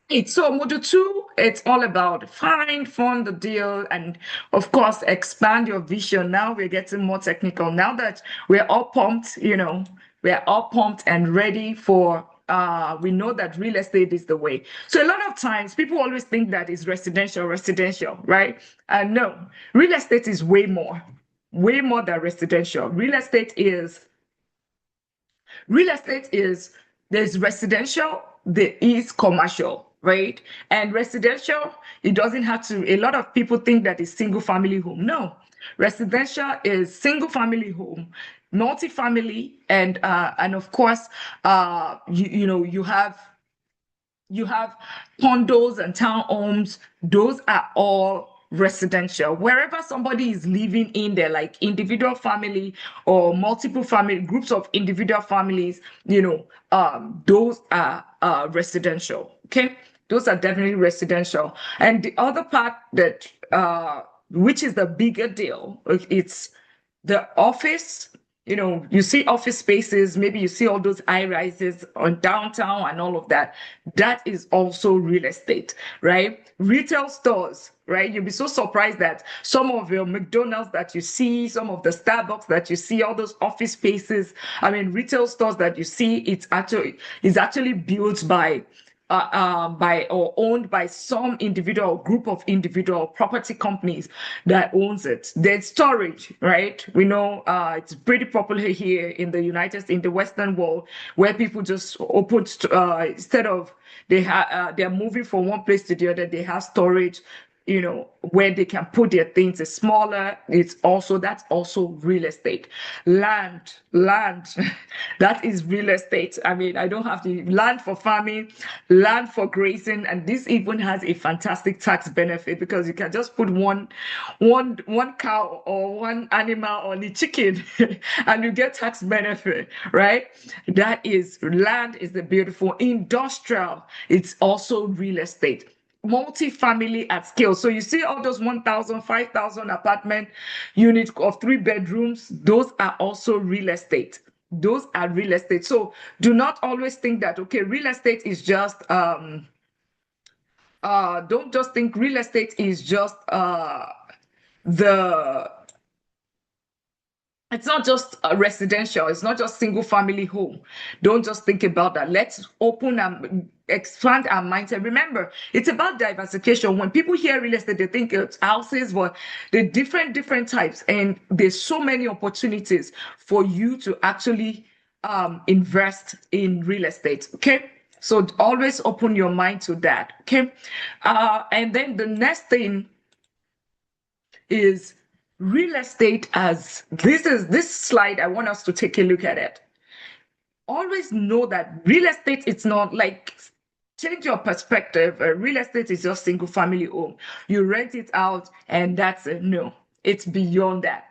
So module two, it's all about find, fund the deal, and of course expand your vision. Now we're getting more technical. Now that we're all pumped, we're all pumped and ready for we know that real estate is the way. So a lot of times people always think that it's residential, right? No, real estate is way more than residential. Real estate is there's residential, there is commercial, right? And residential, it doesn't have to, a lot of people think that it's single family home. No, residential is single family home, multifamily, and of course, you have condos and townhomes. Those are all residential. Wherever somebody is living in there, like individual family or multiple family groups of individual families, those are residential. Okay, those are definitely residential. And the other part that which is the bigger deal, it's the office. You see office spaces, maybe you see all those high rises on downtown and all of that. That is also real estate, right? Retail stores, right? You'll be so surprised that some of your McDonald's that you see, some of the Starbucks that you see, all those office spaces, I mean, retail stores that you see, it's actually built by or owned by some individual group of individual property companies that owns it. There's storage, right? We know it's pretty popular here in in the Western world, where people just open instead of they're moving from one place to the other. They have storage, where they can put their things. Is smaller. That's also real estate. Land, that is real estate. I mean, I don't have the land for farming, land for grazing, and this even has a fantastic tax benefit because you can just put one cow or one animal on the chicken, and you get tax benefit, right? That is land is the beautiful industrial. It's also real estate, multi-family at scale. So you see all those 1,000, 5,000 apartment units of 3 bedrooms, those are also real estate. Those are real estate. So do not always think that, okay, real estate is just, don't just think real estate is just the it's not just a residential, it's not just single family home. Don't just think about that. Let's open and expand our mindset. Remember, it's about diversification. When people hear real estate, they think it's houses, but the different types, and there's so many opportunities for you to actually invest in real estate. Okay. So always open your mind to that. Okay. And then the next thing is real estate as this slide. I want us to take a look at it. Always know that real estate, it's not like, change your perspective. Real estate is just single family home. You rent it out and that's it. No, it's beyond that.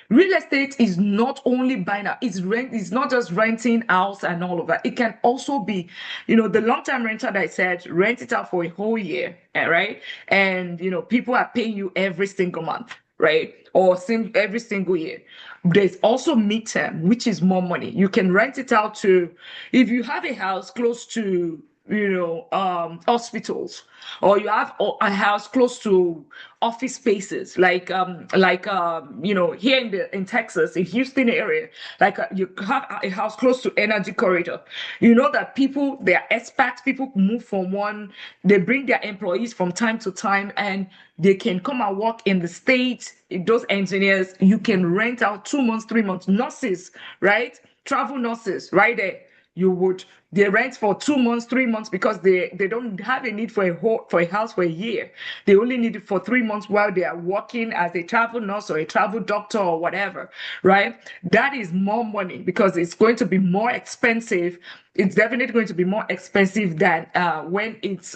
Real estate is not only buying out, it's not just renting house and all of that. It can also be, the long-term renter that I said, rent it out for a whole year, right? And people are paying you every single month, right? Or every single year. There's also midterm, which is more money. You can rent it out to, if you have a house close to hospitals, or you have a house close to office spaces, like here in Texas, in Houston area, like you have a house close to energy corridor. You know that people, they are expats, people move from they bring their employees from time to time, and they can come and work in the States. Those engineers, you can rent out 2 months, 3 months. Nurses, right? Travel nurses, right there. They rent for 2 months, 3 months, because they don't have a need for a house for a year. They only need it for 3 months while they are working as a travel nurse or a travel doctor or whatever, right? That is more money because it's going to be more expensive. It's definitely going to be more expensive than when it's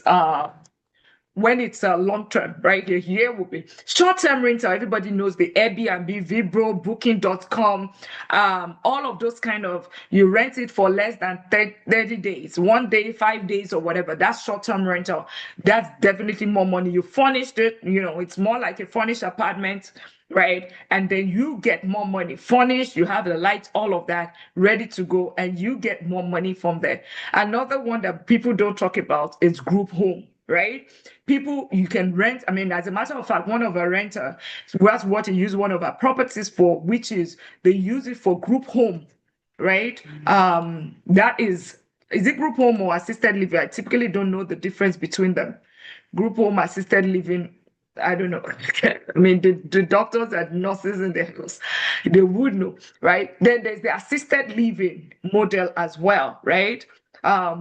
a long term, right? The year will be short term rental. Everybody knows the Airbnb, Vibro, Booking.com, all of those kind of, you rent it for less than 30 days, 1 day, 5 days, or whatever. That's short term rental. That's definitely more money. You furnished it, it's more like a furnished apartment, right? And then you get more money. Furnished, you have the lights, all of that ready to go, and you get more money from there. Another one that people don't talk about is group home. right? People, you can rent. I mean, as a matter of fact, one of our renter, that's what he used one of our properties for, which is they use it for group home, right? That is it group home or assisted living? I typically don't know the difference between them. Group home, assisted living, I don't know. I mean, the doctors and nurses in the house, they would know, right? Then there's the assisted living model as well, right?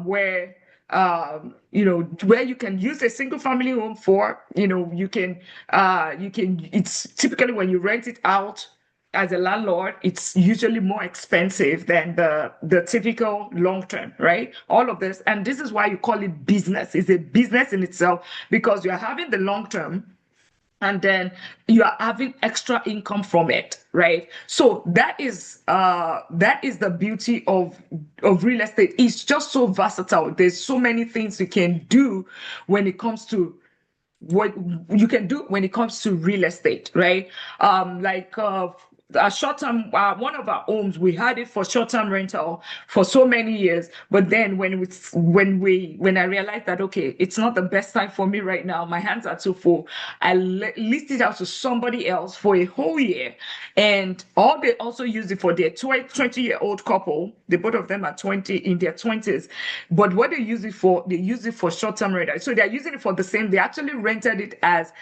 Where where you can use a single family home for, it's typically when you rent it out as a landlord, it's usually more expensive than the typical long term, right? All of this, and this is why you call it business. It's a business in itself because you're having the long term and then you are having extra income from it, right? So that is the beauty of real estate. It's just so versatile. There's so many things you can do when it comes to what you can do when it comes to real estate, right? Like a short-term, one of our homes, we had it for short-term rental for so many years. But then when I realized that okay, it's not the best time for me right now, my hands are too full. I leased it out to somebody else for a whole year, and all they also used it for their 20-year-old couple. The both of them are 20 in their 20s, but what they use it for short-term rental. So they're using it for the same. They actually rented it as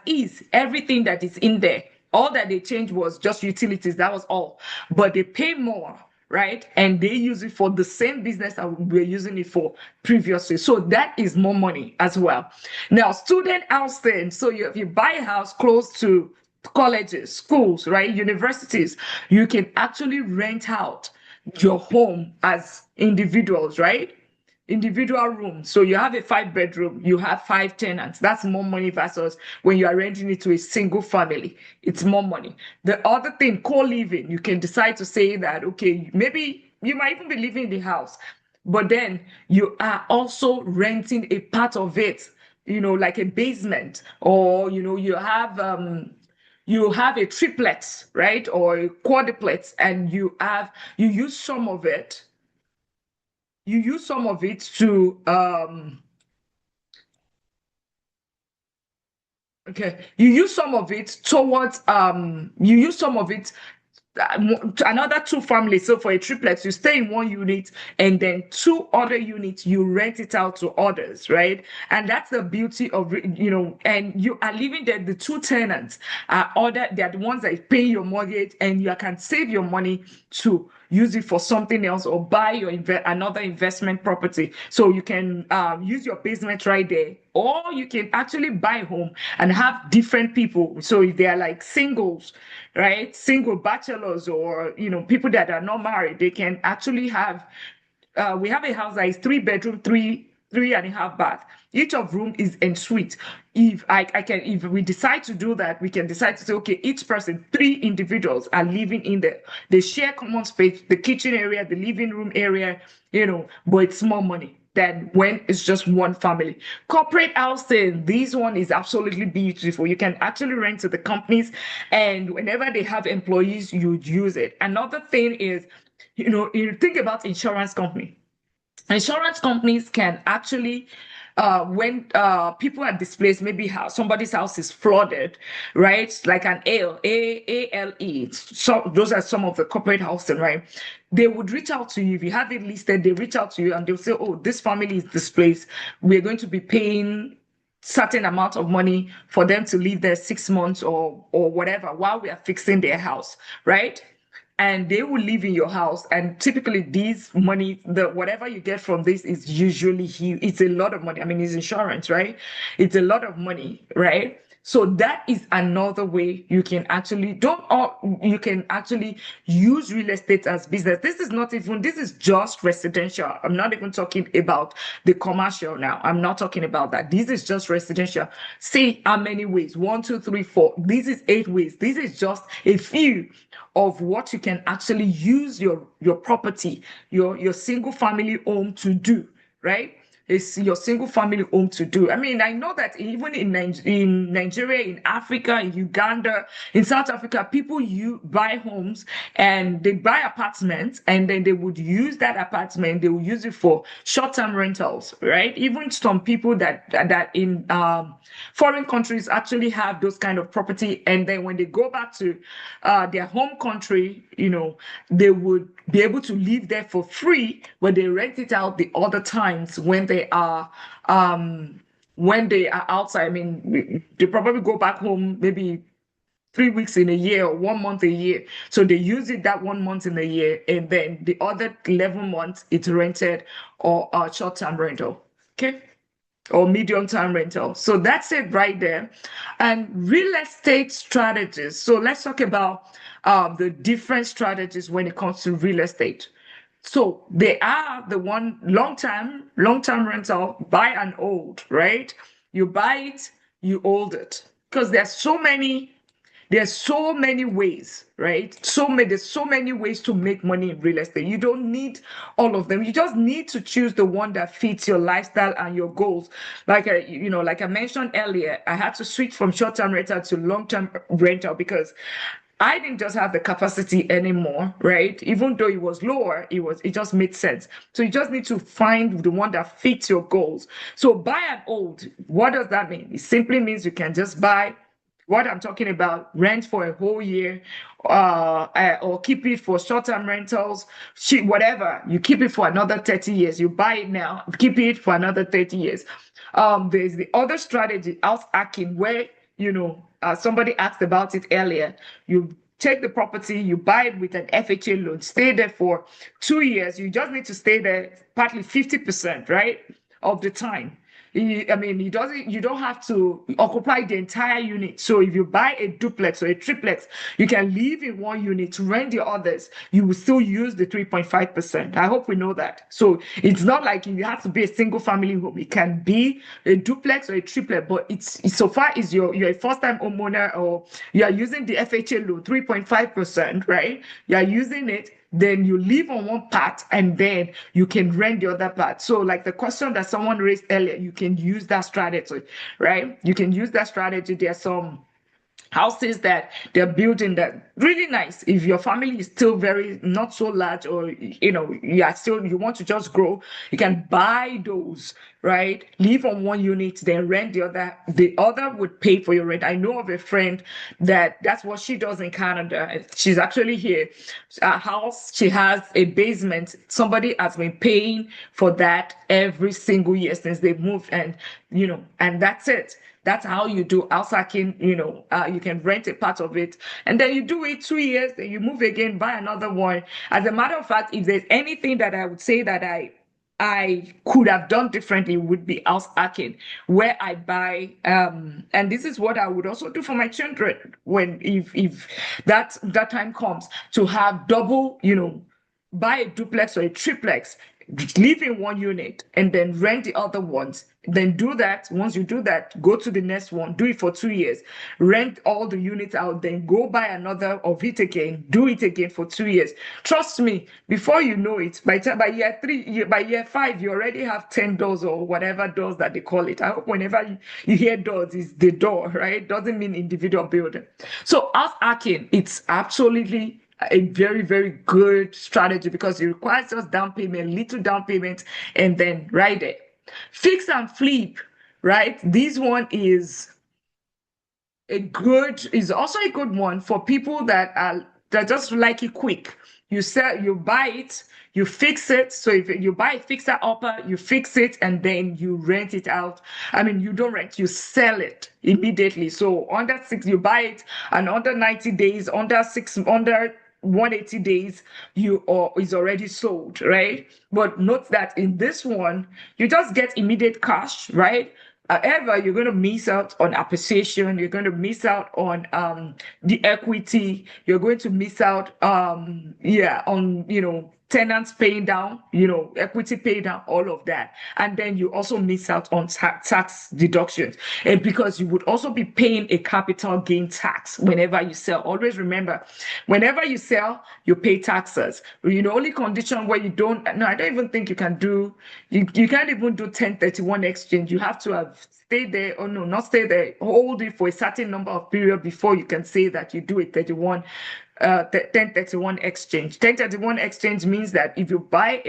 is. Everything that is in there. All that they changed was just utilities. That was all. But they pay more, right? And they use it for the same business that we were using it for previously. So that is more money as well. Now, student housing. So if you buy a house close to colleges, schools, right? Universities, you can actually rent out your home as individuals, right? Individual rooms. So you have a 5 bedroom, you have 5 tenants. That's more money versus when you are renting it to a single family. It's more money. The other thing, co-living, you can decide to say that, okay, maybe you might even be living in the house, but then you are also renting a part of it, like a basement, or you have a triplex, right? Or a quadruplex, and you use some of it to okay, you use some of it towards you use some of it to another two families. So for a triplex, you stay in one unit, and then two other units you rent it out to others, right? And that's the beauty of and you are living there. The two tenants they're the ones that pay your mortgage, and you can save your money to use it for something else or buy another investment property. So you can use your basement right there, or you can actually buy a home and have different people. So if they are like singles, right? Single bachelors, or people that are not married, they can actually have. We have a house that is 3 bedroom, three and a half bath. Each of room is en suite. If we decide to do that, we can decide to say, okay, each person, 3 individuals are living in there. They share common space, the kitchen area, the living room area, but it's more money than when it's just one family. Corporate housing, this one is absolutely beautiful. You can actually rent to the companies, and whenever they have employees, you use it. Another thing is, you think about insurance company. Insurance companies can actually, when people are displaced, maybe somebody's house is flooded, right? Like an ALE. So those are some of the corporate housing, right? They would reach out to you if you have it listed. They reach out to you and they'll say, "Oh, this family is displaced. We're going to be paying certain amount of money for them to live there 6 months or whatever while we are fixing their house," right? And they will live in your house. And typically, these money, the whatever you get from this is usually huge. It's a lot of money. I mean, it's insurance, right? It's a lot of money, right? So that is another way you can actually use real estate as business. This is just residential. I'm not even talking about the commercial now. I'm not talking about that. This is just residential. See how many ways? 1, 2, 3, 4. This is 8 ways. This is just a few of what you can actually use your property, your single family home to do, right? your single family home to do. I mean, I know that even in Nigeria, in Africa, in Uganda, in South Africa, people you buy homes and they buy apartments and then they would use that apartment, they will use it for short-term rentals, right? Even some people that in foreign countries actually have those kind of property, and then when they go back to their home country, they would be able to live there for free, but they rent it out the other times when they are outside. I mean, they probably go back home maybe 3 weeks in a year or 1 month a year. So they use it that 1 month in a year, and then the other 11 months it's rented or short-term rental. Okay. Or medium-term rental. So that's it right there. And real estate strategies. So let's talk about the different strategies when it comes to real estate. So they are the one long-term rental, buy and hold, right? You buy it, you hold it. Because there's so many ways, right? There's so many ways to make money in real estate. You don't need all of them. You just need to choose the one that fits your lifestyle and your goals. Like I mentioned earlier, I had to switch from short-term rental to long-term rental because I didn't just have the capacity anymore, right? Even though it was lower, it just made sense. So you just need to find the one that fits your goals. So buy and hold, what does that mean? It simply means you can just buy what I'm talking about, rent for a whole year, or keep it for short-term rentals, whatever. You keep it for another 30 years. You buy it now, keep it for another 30 years. There's the other strategy, house hacking, where somebody asked about it earlier. You take the property, you buy it with an FHA loan, stay there for 2 years. You just need to stay there partly 50%, right, of the time. I mean, you don't have to occupy the entire unit. So if you buy a duplex or a triplex, you can live in one unit, rent the others. You will still use the 3.5%. I hope we know that. So it's not like you have to be a single family home. It can be a duplex or a triplex, but it's so far as you're a first time homeowner or you are using the FHA loan, 3.5%, right? You are using it, then you live on one part and then you can rent the other part. So like the question that someone raised earlier, you can use that strategy, right? You can use that strategy. There's some houses that they're building that really nice. If your family is still very not so large, or you want to just grow, you can buy those, right? Live on one unit, then rent the other. The other would pay for your rent. I know of a friend that's what she does in Canada. She's actually here. A house, she has a basement. Somebody has been paying for that every single year since they moved, and that's it. That's how you do house hacking. You can rent a part of it and then you do it 2 years, then you move again, buy another one. As a matter of fact, if there's anything that I would say that I could have done differently, would be house hacking, where I buy and this is what I would also do for my children when if that time comes, to have double, buy a duplex or a triplex, live in one unit and then rent the other ones. Then do that. Once you do that, go to the next one, do it for 2 years, rent all the units out, then go buy another of it again, do it again for 2 years. Trust me, before you know it, by year three, by year five, you already have 10 doors or whatever doors that they call it. I hope whenever you hear doors, it's the door, right? Doesn't mean individual building. So house hacking, it's absolutely a very, very good strategy because it requires just down payment, little down payment, and then right there. Fix and flip, right? This one is also a good one for people that just like it quick. You buy it, you fix it. So if you buy a fixer upper, you fix it and then you rent it out. I mean, you don't rent, you sell it immediately. So under six, you buy it, and under 90 days, under 180 days, is already sold, right? But note that in this one, you just get immediate cash, right? However, you're going to miss out on appreciation. You're going to miss out on the equity. You're going to miss out, on tenants paying down, equity pay down, all of that. And then you also miss out on tax deductions. And because you would also be paying a capital gain tax whenever you sell. Always remember, whenever you sell, you pay taxes. Only condition where you don't, no, I don't even think you can do, you can't even do 1031 exchange. You have to have stayed there, or no, not stay there, hold it for a certain number of period before you can say that you do a 1031 exchange. 1031 exchange means that if you buy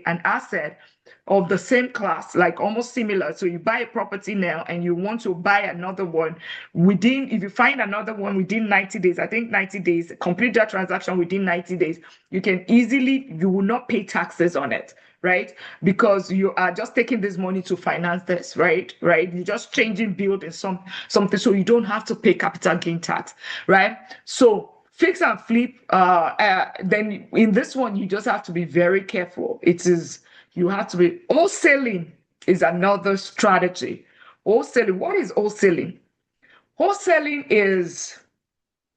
an asset of the same class, like almost similar, so you buy a property now and you want to buy another one if you find another one within 90 days, I think 90 days, complete that transaction within 90 days, you will not pay taxes on it, right? Because you are just taking this money to finance this, right? You're just changing building something, so you don't have to pay capital gain tax, right? So fix and flip, then in this one, you just have to be very careful. Wholesaling is another strategy. Wholesaling, what is wholesaling? Wholesaling is,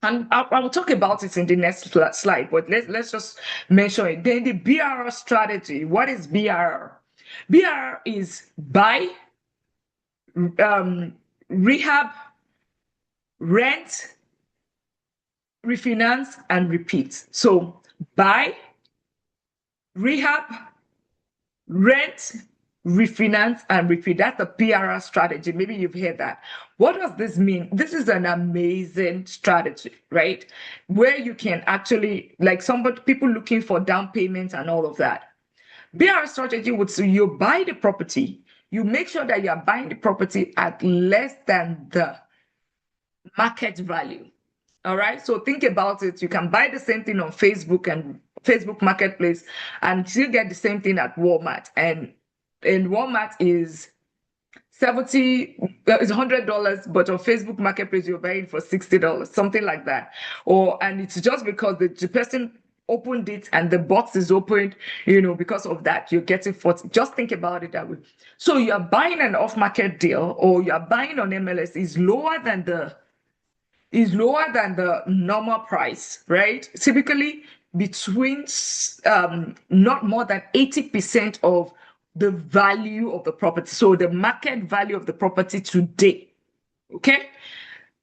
and I will talk about it in the next slide, but let's just mention it. Then the BRR strategy. What is BRR? BRR is buy, rehab, rent, refinance, and repeat. So buy, rehab, rent, refinance, and repeat. That's the BRR strategy. Maybe you've heard that. What does this mean? This is an amazing strategy, right? Where you can actually, like people looking for down payments and all of that. BRR strategy would say you buy the property, you make sure that you're buying the property at less than the market value. All right. So think about it. You can buy the same thing on Facebook and Facebook Marketplace and still get the same thing at Walmart. And Walmart is $100, but on Facebook Marketplace you're buying for $60, something like that. And it's just because the person opened it and the box is opened, because of that, you're getting 40. Just think about it that way. So you're buying an off-market deal, or you're buying on MLS is lower than the normal price, right? Typically between not more than 80% of the value of the property. So the market value of the property today, okay?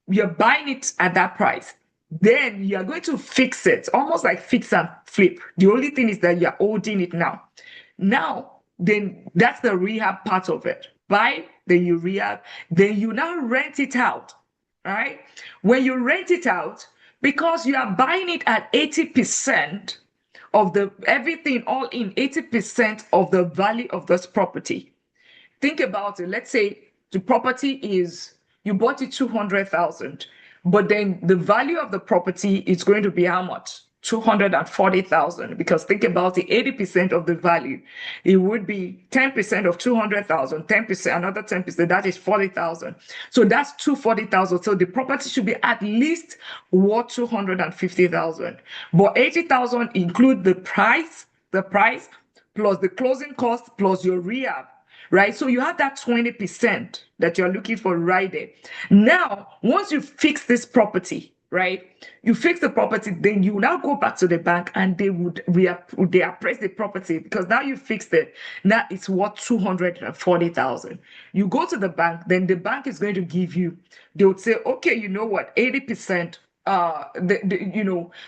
You're buying it at that price. Then you're going to fix it, almost like fix and flip. The only thing is that you're holding it now. Then that's the rehab part of it. Buy, then you rehab, then you now rent it out. All right. When you rent it out, because you are buying it at 80% of everything all in, 80% of the value of this property. Think about it. Let's say the property you bought it 200,000, but then the value of the property is going to be how much? 240,000, because think about the 80% of the value. It would be 10% of 200,000, 10%, another 10%, that is 40,000. So that's 240,000. So the property should be at least worth 250,000. But 80,000 include the price plus the closing cost plus your rehab. Right? So you have that 20% that you're looking for right there. Now, once you fix this property, right? You fix the property, then you now go back to the bank and they appraise the property, because now you fixed it. Now it's worth 240,000. You go to the bank, then the bank is going to give you, they would say, okay, you know what, 80%,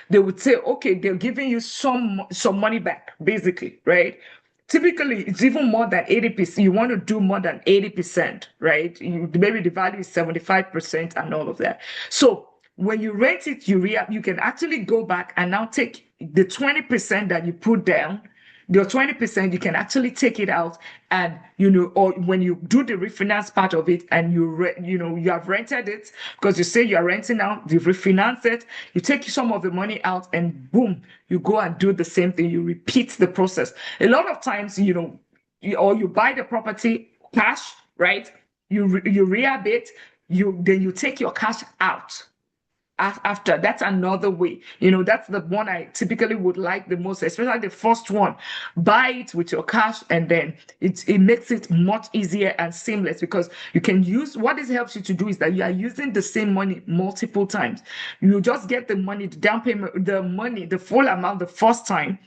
they would say, okay, they're giving you some money back, basically, right? Typically, it's even more than 80%. You want to do more than 80%, right? Maybe the value is 75% and all of that. So when you rent it, you can actually go back and now take the 20% that you put down. Your 20%, you can actually take it out, and or when you do the refinance part of it, and you have rented it, because you say you are renting out, you refinance it, you take some of the money out, and boom, you go and do the same thing. You repeat the process. A lot of times, or you buy the property cash, right? You rehab it, then you take your cash out. After, that's another way. That's the one I typically would like the most, especially the first one. Buy it with your cash, and then it makes it much easier and seamless, because you can use what this helps you to do is that you are using the same money multiple times. You just get the money, the down payment, the money, the full amount the first time.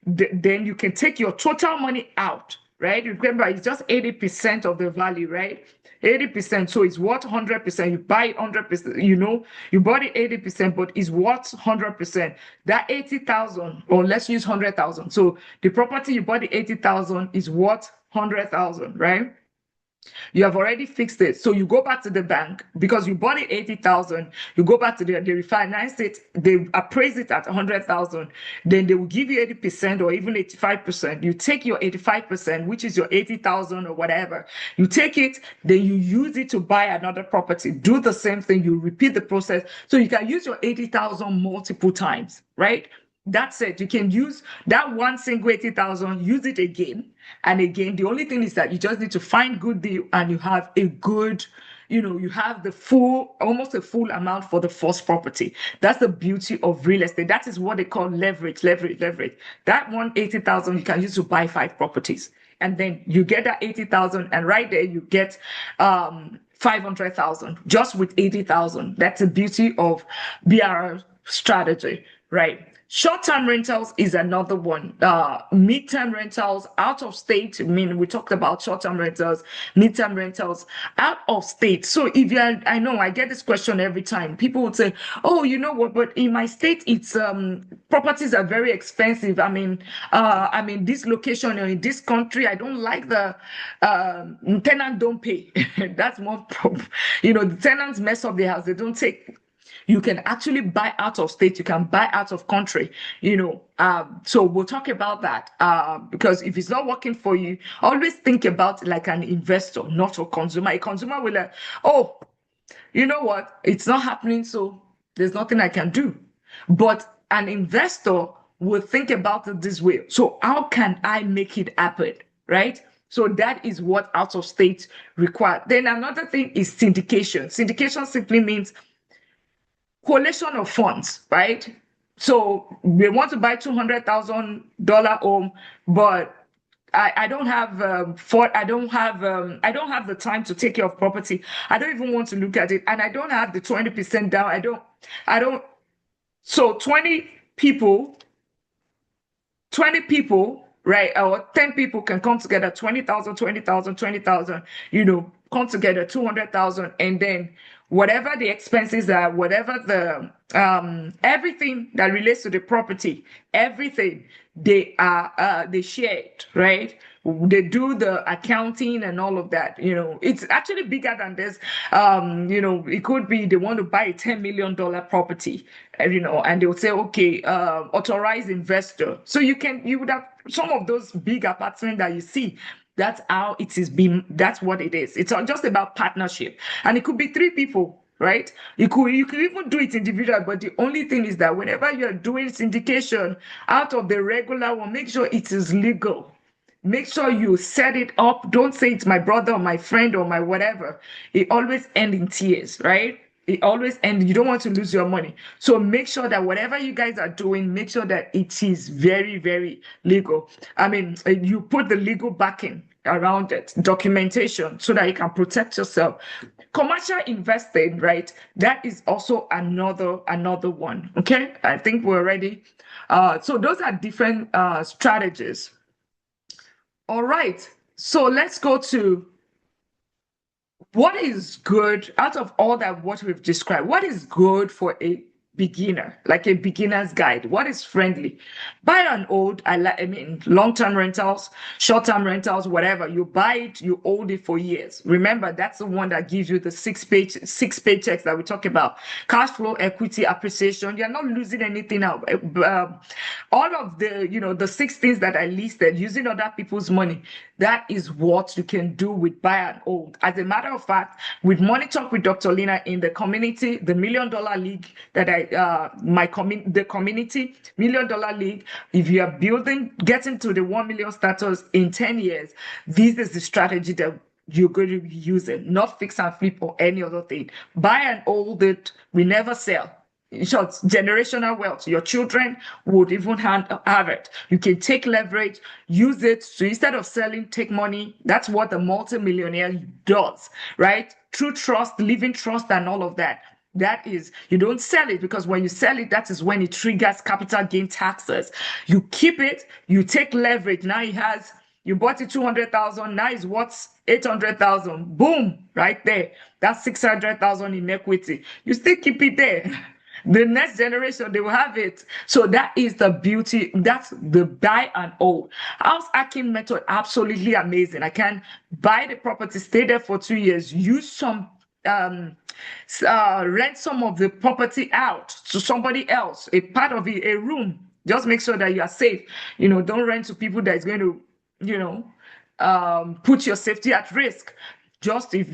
then you can take your total money out, right? Remember, it's just 80% of the value, right? 80%. So it's worth 100%. You buy it 100%, you bought it 80%, but it's worth 100%. That 80,000, or let's use 100,000. So the property you bought, the 80,000, is worth 100,000, right? You have already fixed it. So you go back to the bank because you bought it 80,000. You go back to they refinance it, they appraise it at 100,000. Then they will give you 80% or even 85%. You take your 85%, which is your 80,000 or whatever. You take it, then you use it to buy another property. Do the same thing. You repeat the process. So you can use your 80,000 multiple times, right? That's it. You can use that one single 80,000, use it again and again. The only thing is that you just need to find good deal and you have a good, you have the full, almost a full amount for the first property. That's the beauty of real estate. That is what they call leverage. That 180,000 you can use to buy 5 properties. And then you get that 80,000 and right there you get 500,000 just with 80,000. That's the beauty of BRR strategy, right? Short-term rentals is another one. Mid-term rentals, out of state. I mean, we talked about short-term rentals, mid-term rentals, out of state. So if you're, I know I get this question every time. People would say, "Oh, you know what? But in my state, it's properties are very expensive. I mean, this location or in this country, I don't like the tenant don't pay. That's more problem. The tenants mess up the house. They don't take." You can actually buy out of state. You can buy out of country. So we'll talk about that because if it's not working for you, always think about it like an investor, not a consumer. A consumer will like, oh, you know what? It's not happening, so there's nothing I can do. But an investor will think about it this way. So how can I make it happen, right? So that is what out of state requires. Then another thing is syndication. Syndication simply means coalition of funds, right? So we want to buy $200,000 home, but I don't have I don't have the time to take care of property. I don't even want to look at it, and I don't have the 20% down. I don't. So 20 people, right, or 10 people can come together, 20,000, 20,000, 20,000, come together, 200,000, and then whatever the expenses are, whatever the everything that relates to the property, everything they share it, right? They do the accounting and all of that. It's actually bigger than this. It could be they want to buy a $10 million property, and they would say, okay, authorized investor. So you would have some of those big apartments that you see. That's how it is being. That's what it is. It's not just about partnership, and it could be 3 people, right? You could even do it individual, but the only thing is that whenever you're doing syndication out of the regular one, make sure it is legal. Make sure you set it up. Don't say it's my brother or my friend or my whatever. It always ends in tears, right? It always ends. You don't want to lose your money. So make sure that whatever you guys are doing, make sure that it is very, very legal. I mean, you put the legal backing around it, documentation, so that you can protect yourself. Commercial investing, right? That is also another one. Okay, I think we're ready. So those are different strategies. All right, so let's go to what is good out of all that what we've described. What is good for a beginner, like a beginner's guide? What is friendly? Buy and hold. I mean, long-term rentals, short-term rentals, whatever. You buy it, you hold it for years. Remember, that's the one that gives you the six paychecks that we talk about. Cash flow, equity, appreciation. You're not losing anything out. All of the 6 things that I listed, using other people's money, that is what you can do with buy and hold. As a matter of fact, with Money Talk with Dr. Lina in the community, the $1 Million League that the community $1 Million League, if you are getting to the 1 million status in 10 years, this is the strategy that you're going to be using, not fix and flip or any other thing. Buy and hold it. We never sell. In short, generational wealth. Your children would even have it. You can take leverage, use it. So instead of selling, take money. That's what the multimillionaire does, right? Through trust, living trust, and all of that. That is, you don't sell it, because when you sell it, that is when it triggers capital gain taxes. You keep it, you take leverage. Now it has, you bought it 200,000, now it's worth 800,000. Boom, right there. That's 600,000 in equity. You still keep it there. The next generation, they will have it. So that is the beauty. That's the buy and hold. House hacking method, absolutely amazing. I can buy the property, stay there for 2 years, use some um rent some of the property out to somebody else, a part of it, a room. Just make sure that you are safe. Don't rent to people that is going to, you know, put your safety at risk. Just if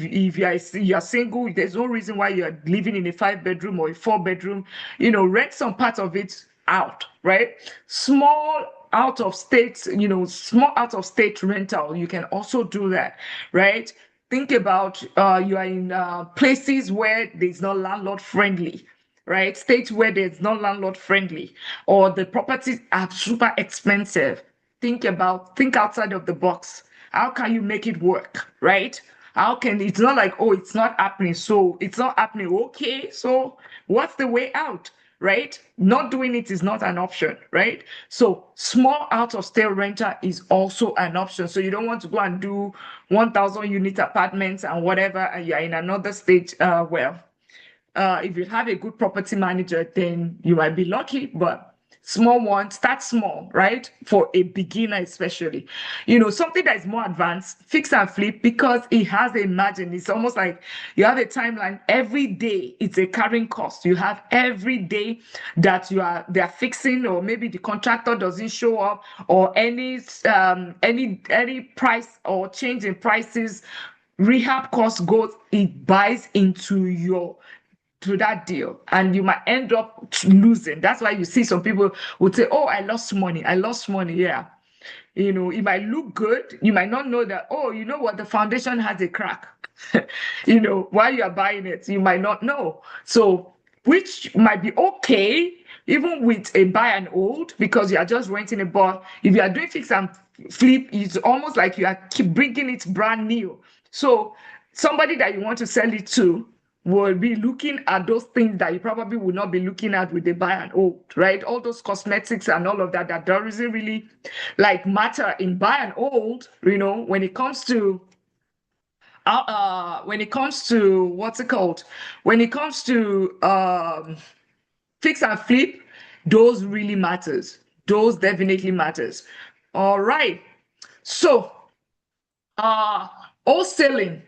you're single, there's no reason why you're living in a 5 bedroom or a 4 bedroom. Rent some part of it out, right? Small out of state, small out of state rental. You can also do that, right? Think about you are in places where there's not landlord friendly, right? States where there's not landlord friendly, or the properties are super expensive. Think outside of the box. How can you make it work, right? How can It's not like, oh, it's not happening, so it's not happening. Okay, so what's the way out? Right? Not doing it is not an option, right? So small out of state rental is also an option. So you don't want to go and do 1,000 unit apartments and whatever, and you're in another state. If you have a good property manager, then you might be lucky, but small one, start small, right? For a beginner, especially. Something that is more advanced, fix and flip, because it has a margin. It's almost like you have a timeline. Every day, it's a carrying cost. You have every day that they're fixing, or maybe the contractor doesn't show up, or any price or change in prices, rehab cost goes, it buys into your to that deal, and you might end up losing. That's why you see some people would say, oh, I lost money, yeah. It might look good. You might not know that, oh, you know what, the foundation has a crack. While you're buying it, you might not know. So, which might be okay, even with a buy and hold, because you are just renting a bar. If you are doing fix and flip, it's almost like you are keep bringing it brand new. So, somebody that you want to sell it to will be looking at those things that you probably will not be looking at with the buy and hold, right? All those cosmetics and all of that doesn't really like matter in buy and hold. When it comes to what's it called? When it comes to fix and flip, those really matters. Those definitely matters. All right. So uh wholesaling,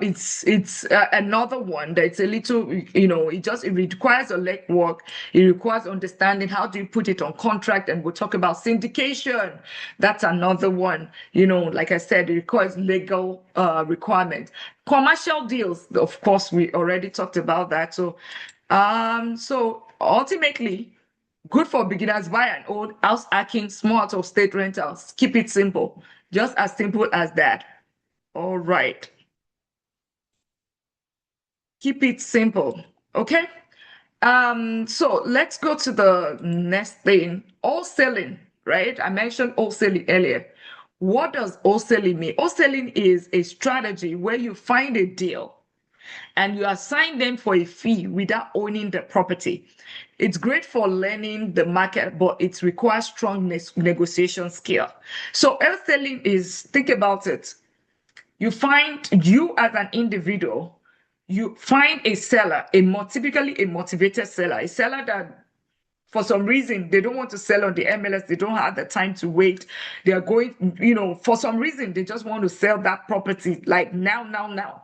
it's another one that's a little, it requires a leg work. It requires understanding how do you put it on contract, and we'll talk about syndication. That's another one. Like I said, it requires legal requirement. Commercial deals, of course, we already talked about that. So ultimately, good for beginners, buy and hold, house hacking, small out of state rentals. Keep it simple. Just as simple as that. All right. Keep it simple. Okay. So let's go to the next thing. Wholesaling, right? I mentioned wholesaling earlier. What does wholesaling mean? Wholesaling is a strategy where you find a deal and you assign them for a fee without owning the property. It's great for learning the market, but it requires strong negotiation skill. So wholesaling is, think about it. You as an individual, you find a seller, typically a motivated seller, a seller that for some reason they don't want to sell on the MLS, they don't have the time to wait. They are going, for some reason they just want to sell that property like now, now, now.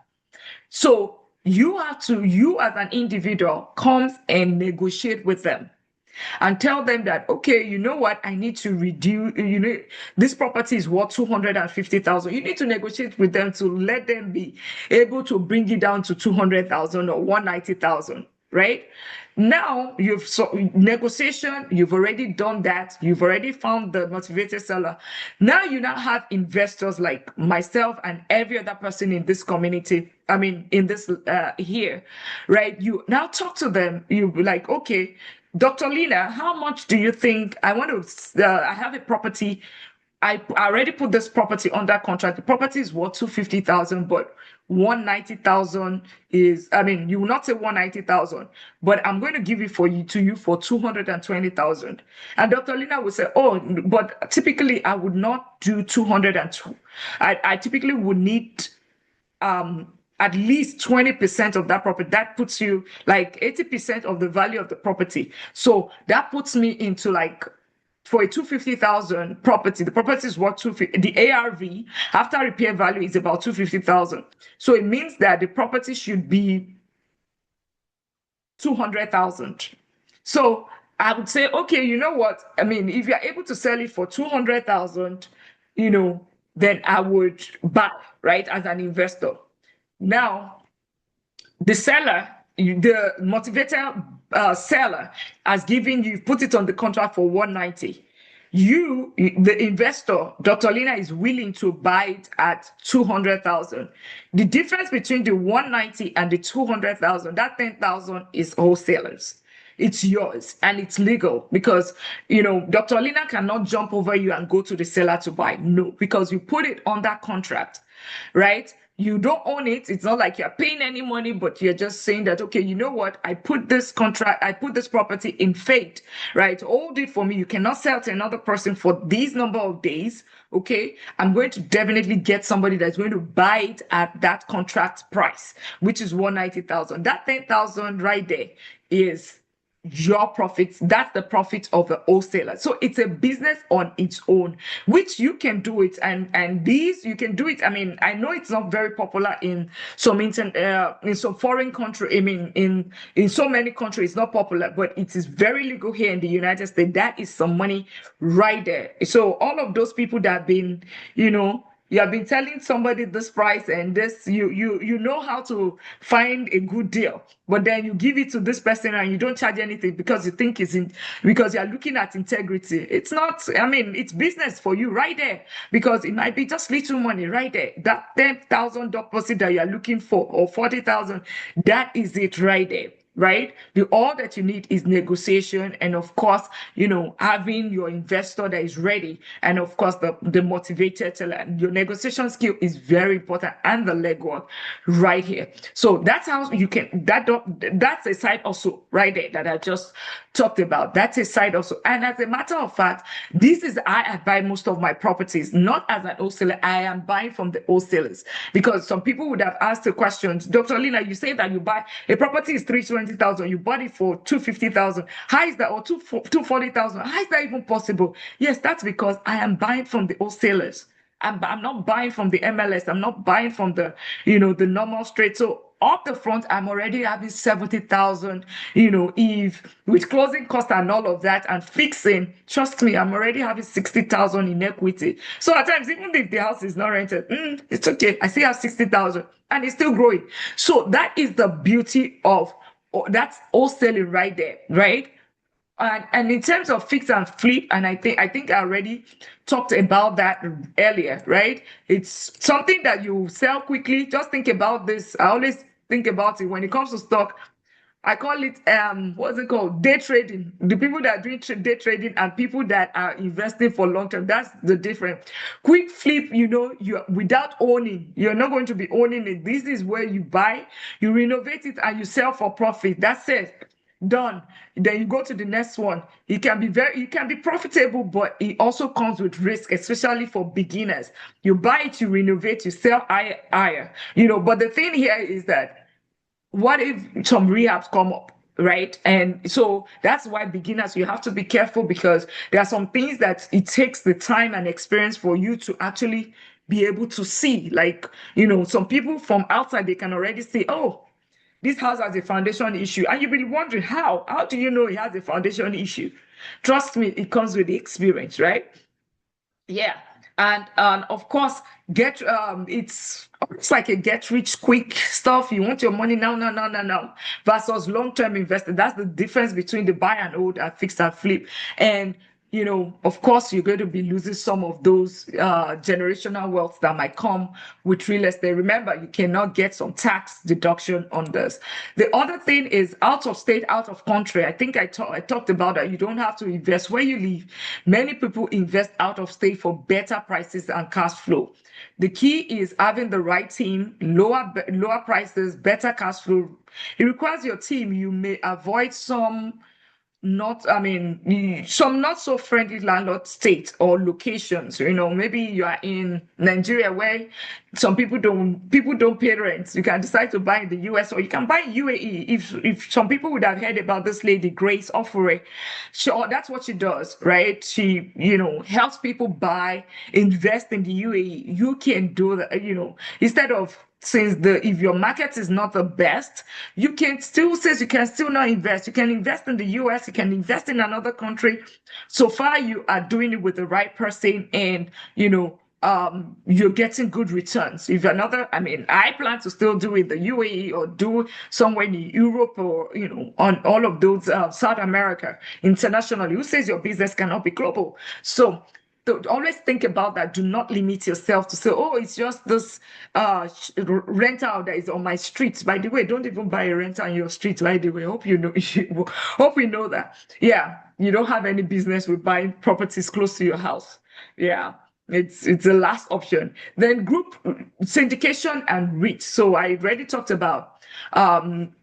So you as an individual comes and negotiate with them and tell them that, okay, you know what, I need to reduce, this property is worth 250,000. You need to negotiate with them to let them be able to bring it down to 200,000 or 190,000, right? Now negotiation, you've already done that. You've already found the motivated seller. Now you now have investors like myself and every other person in this community. I mean, in this here, right? You now talk to them. You be like, okay, Dr. Lina, how much do you think I want to? I have a property. I already put this property under contract. The property is worth 250,000, but 190,000 is, I mean, you will not say 190,000, but I'm going to give it for you to you for 220,000. And Dr. Lina will say, oh, but typically I would not do 202. I typically would need at least 20% of that property. That puts you like 80% of the value of the property. So that puts me into like, for a 250,000 property, the property is worth 250. The ARV after repair value is about 250,000. So it means that the property should be 200,000. So I would say, okay, you know what? I mean, if you're able to sell it for 200,000, then I would buy, right, as an investor. Now, the seller, the motivated seller, has given you, put it on the contract for 190. You, the investor, Dr. Lina, is willing to buy it at 200,000. The difference between the 190 and the 200,000, that 10,000 is wholesalers. It's yours and it's legal because, Dr. Lina cannot jump over you and go to the seller to buy. No, because you put it on that contract, right? You don't own it. It's not like you're paying any money, but you're just saying that, okay, you know what? I put this property in faith, right? Hold it for me. You cannot sell to another person for these number of days. Okay. I'm going to definitely get somebody that's going to buy it at that contract price, which is 190,000. That 10,000 right there is your profits. That's the profit of the wholesaler. So it's a business on its own, which you can do it. And these you can do it. I mean, I know it's not very popular in some in some foreign country. I mean, in so many countries, it's not popular, but it is very legal here in the United States. That is some money right there. So all of those people that have been, you have been telling somebody this price and this, you know how to find a good deal, but then you give it to this person and you don't charge anything because you think because you're looking at integrity. It's not, I mean, it's business for you right there because it might be just little money right there. That 10,000 deposit that you're looking for or 40,000, that is it right there. Right? All that you need is negotiation and of course, having your investor that is ready and of course the motivated seller. Your negotiation skill is very important and the legwork right here. So that's how you can, that's a side also right there that I just talked about. That's a side also. And as a matter of fact, this is I buy most of my properties, not as an wholesaler. I am buying from the wholesalers because some people would have asked the questions, Dr. Lina, you say that you buy a property is 320,000, you bought it for 250,000. How is that, or 240,000? How is that even possible? Yes, that's because I am buying from the wholesalers. I'm not buying from the MLS. I'm not buying from the normal straight. So up the front, I'm already having 70,000, if with closing costs and all of that and fixing, trust me, I'm already having 60,000 in equity. So at times, even if the house is not rented, it's okay. I still have 60,000 and it's still growing. So that is the beauty of, that's wholesaling right there, right? And in terms of fix and flip, and I think I already talked about that earlier, right? It's something that you sell quickly. Just think about this. I always think about it when it comes to stock. I call it what's it called? Day trading. The people that are doing day trading and people that are investing for long term. That's the difference. Quick flip, you without owning, you're not going to be owning it. This is where you buy, you renovate it, and you sell for profit. That's it. Done. Then you go to the next one. It can be profitable, but it also comes with risk, especially for beginners. You buy it, you renovate, you sell higher. But the thing here is that what if some rehabs come up, right? And so that's why beginners, you have to be careful because there are some things that it takes the time and experience for you to actually be able to see. Like, some people from outside, they can already see, oh, this house has a foundation issue. And you'll be wondering, how? How do you know it has a foundation issue? Trust me, it comes with the experience, right? Yeah. And of course, it's like a get rich quick stuff. You want your money now, no, no, no, no. Versus long-term investor. That's the difference between the buy and hold and fix and flip. And of course, you're going to be losing some of those generational wealth that might come with real estate. Remember, you cannot get some tax deduction on this. The other thing is out of state, out of country. I think I talked about that. You don't have to invest where you live. Many people invest out of state for better prices and cash flow. The key is having the right team, lower prices, better cash flow. It requires your team. You may avoid some not so friendly landlord states or locations. Maybe you are in Nigeria where some people don't pay rent. You can decide to buy in the US or you can buy in UAE. If some people would have heard about this lady, Grace Offore, sure, that's what she does, right? She, helps people buy, invest in the UAE. You can do that, instead of since the if your market is not the best, you can still not invest. You can invest in the US, you can invest in another country. So far you are doing it with the right person, and you're getting good returns. If another, I mean, I plan to still do it in the UAE or do somewhere in Europe or on all of those South America internationally. Who says your business cannot be global? So always think about that. Do not limit yourself to say, oh, it's just this rental that is on my street. By the way, don't even buy a rental on your street. By the way, hope you know. Hope we know that. Yeah, you don't have any business with buying properties close to your house. Yeah, it's the last option. Then group syndication and REIT. So I already talked about. Um,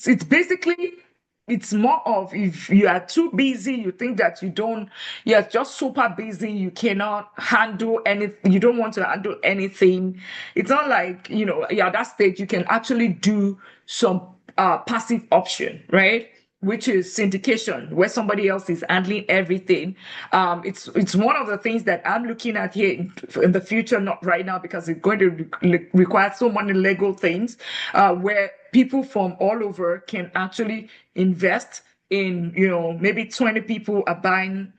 it's basically it's more of if you are too busy, you think that you're just super busy, you cannot handle anything, you don't want to handle anything. It's not like, you're at that stage, you can actually do some passive option, right? Which is syndication, where somebody else is handling everything. It's one of the things that I'm looking at here in the future, not right now because it's going to require so many legal things, where people from all over can actually invest in, maybe 20 people are buying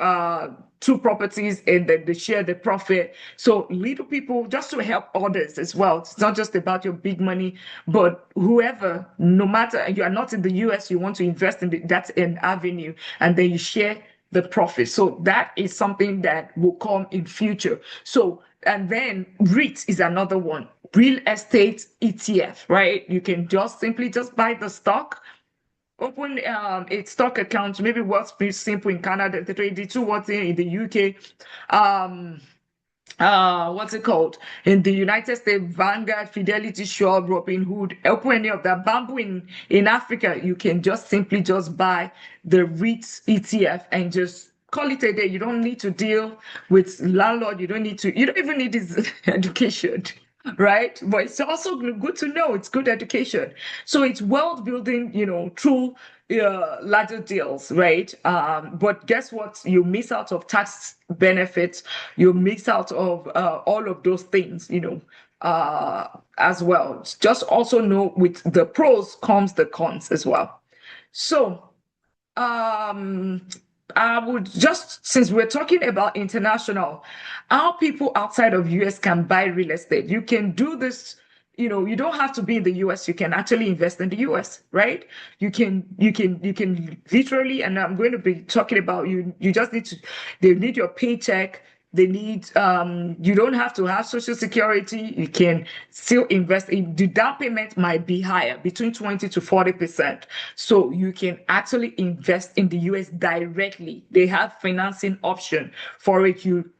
uh two properties and then they share the profit. So little people just to help others as well. It's not just about your big money, but whoever, no matter you are not in the US, you want to invest in that's an avenue, and then you share the profit. So that is something that will come in future. So and then REIT is another one. Real estate ETF, right? You can just buy the stock, open a stock account, maybe works pretty simple in Canada, the 22 what's in the UK. Um, what's it called? In the United States, Vanguard, Fidelity, Shaw, Robin Hood, open any of that. Bamboo in Africa, you can just simply just buy the REIT ETF and just call it a day. You don't need to deal with landlord. You don't even need his education. Right, but it's also good to know. It's good education, so it's world building, through larger deals, right? But guess what? You miss out of tax benefits. You miss out of all of those things, as well. Just also know with the pros comes the cons as well. So um, I would just, since we're talking about international, how people outside of US can buy real estate. You can do this, you don't have to be in the US. You can actually invest in the US, right? You can literally, and I'm going to be talking about you just need to, they need your paycheck. They need you don't have to have social security. You can still invest in the down payment might be higher, between 20 to 40%. So you can actually invest in the US directly. They have financing option for it. You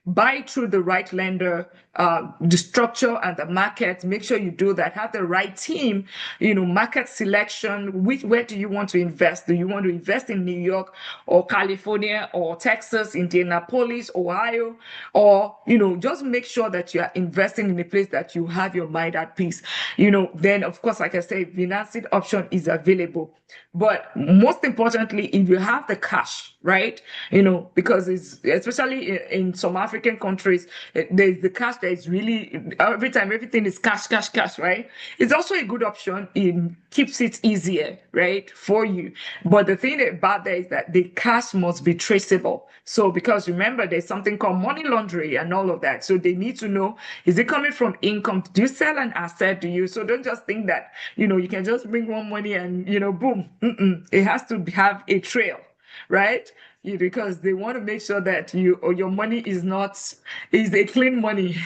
buy through the right lender, the structure and the market. Make sure you do that. Have the right team, market selection. Where do you want to invest? Do you want to invest in New York or California or Texas, Indianapolis, Ohio? Or, just make sure that you are investing in a place that you have your mind at peace. Then of course, like I said, financing option is available. But most importantly, if you have the cash, right? Because it's especially in some African countries, there's the cash that is really every time everything is cash, cash, cash, right? It's also a good option. It keeps it easier, right, for you. But the thing about that is that the cash must be traceable. So because remember, there's something called money laundering and all of that. So they need to know, is it coming from income? Do you sell an asset? Do you? So don't just think that, you can just bring one money and, boom. Mm-mm. It has to have a trail, right? because they want to make sure that you or your money is a clean money.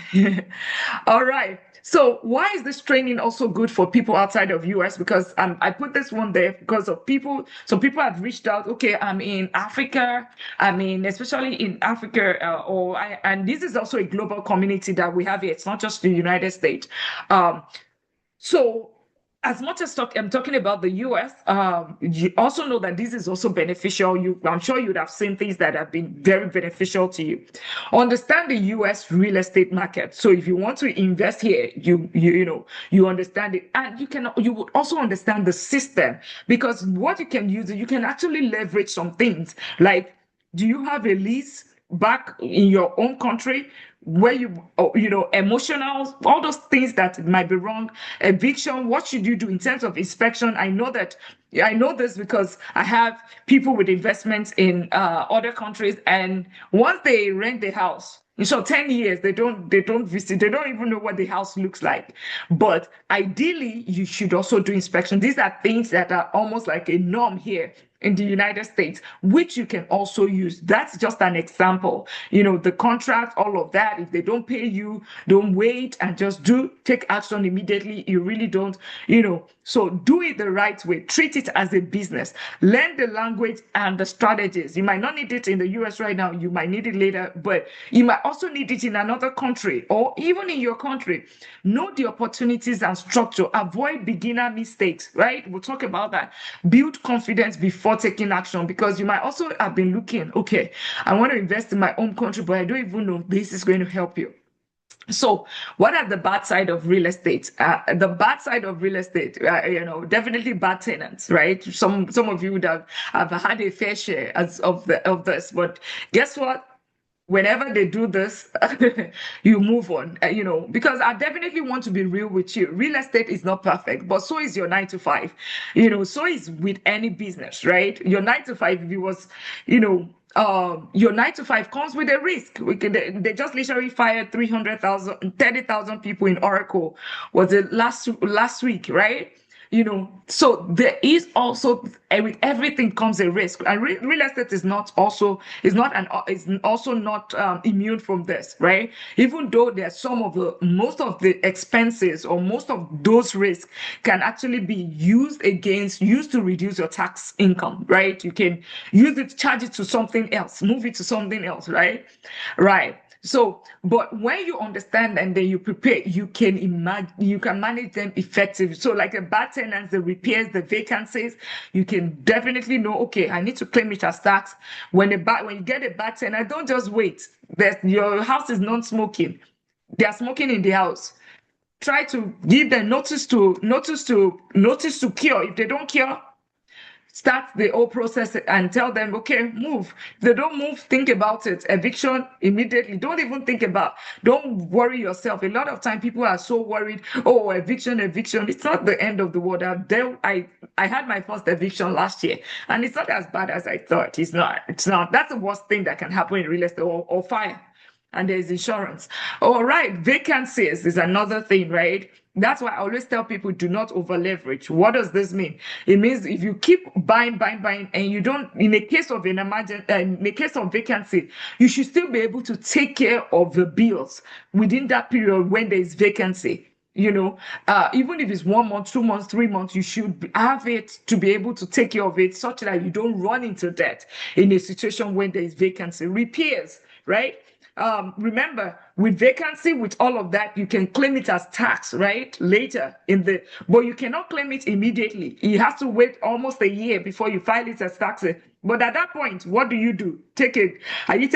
All right. So why is this training also good for people outside of US? Because I put this one there because of people. So people have reached out. Okay, I'm in Africa. I mean, especially in Africa, and this is also a global community that we have here. It's not just the United States. So, as much as I'm talking about the US, you also know that this is also beneficial. I'm sure you'd have seen things that have been very beneficial to you. Understand the US real estate market. So, if you want to invest here, you understand it, and you would also understand the system because what you can use, you can actually leverage some things like, do you have a lease back in your own country where emotional, all those things that might be wrong, eviction, what should you do in terms of inspection? I know this because I have people with investments in other countries, and once they rent the house, so 10 years they don't visit, they don't even know what the house looks like. But ideally you should also do inspection. These are things that are almost like a norm here in the United States, which you can also use. That's just an example. The contract, all of that. If they don't pay you, don't wait and just take action immediately. You really don't, so do it the right way. Treat it as a business. Learn the language and the strategies. You might not need it in the US right now. You might need it later, but you might also need it in another country or even in your country. Know the opportunities and structure. Avoid beginner mistakes, right? We'll talk about that. Build confidence before taking action because you might also have been looking, okay, I want to invest in my own country, but I don't even know this is going to help you. So, what are the bad side of real estate? The bad side of real estate, definitely bad tenants, right? Some of you would have had a fair share of this, but guess what? Whenever they do this, you move on, because I definitely want to be real with you. Real estate is not perfect, but so is your 9 to 5. So is with any business, right? Your 9 to 5, if it was, your 9 to 5 comes with a risk. They just literally fired 30,000 people in Oracle. Was it last week, right? So there is also, with everything comes a risk, and real estate is also not immune from this, right? Even though there's most of the expenses or most of those risks can actually be used to reduce your tax income, right? You can use it, charge it to something else, move it to something else, right? Right. So, but when you understand and then you prepare, you can manage them effectively. So, like the bad tenants, the repairs, the vacancies, you can definitely know, okay, I need to claim it as tax. When you get a bad tenant, don't just wait. Your house is non-smoking. They are smoking in the house. Try to give them notice to cure. If they don't cure, start the whole process and tell them, okay, move. If they don't move, think about it. Eviction immediately. Don't worry yourself. A lot of time people are so worried, oh, eviction. It's not the end of the world. I had my first eviction last year, and it's not as bad as I thought. It's not. That's the worst thing that can happen in real estate, or fire. And there's insurance. All right, vacancies is another thing, right? That's why I always tell people, do not over leverage. What does this mean? It means if you keep buying, and you don't, in a case of vacancy, you should still be able to take care of the bills within that period when there is vacancy. Even if it's 1 month, 2 months, 3 months, you should have it to be able to take care of it such that you don't run into debt in a situation when there is vacancy. Repairs, right? Remember, with vacancy, with all of that, you can claim it as tax, right? Later but you cannot claim it immediately. You have to wait almost a year before you file it as tax. But at that point, what do you do? Are you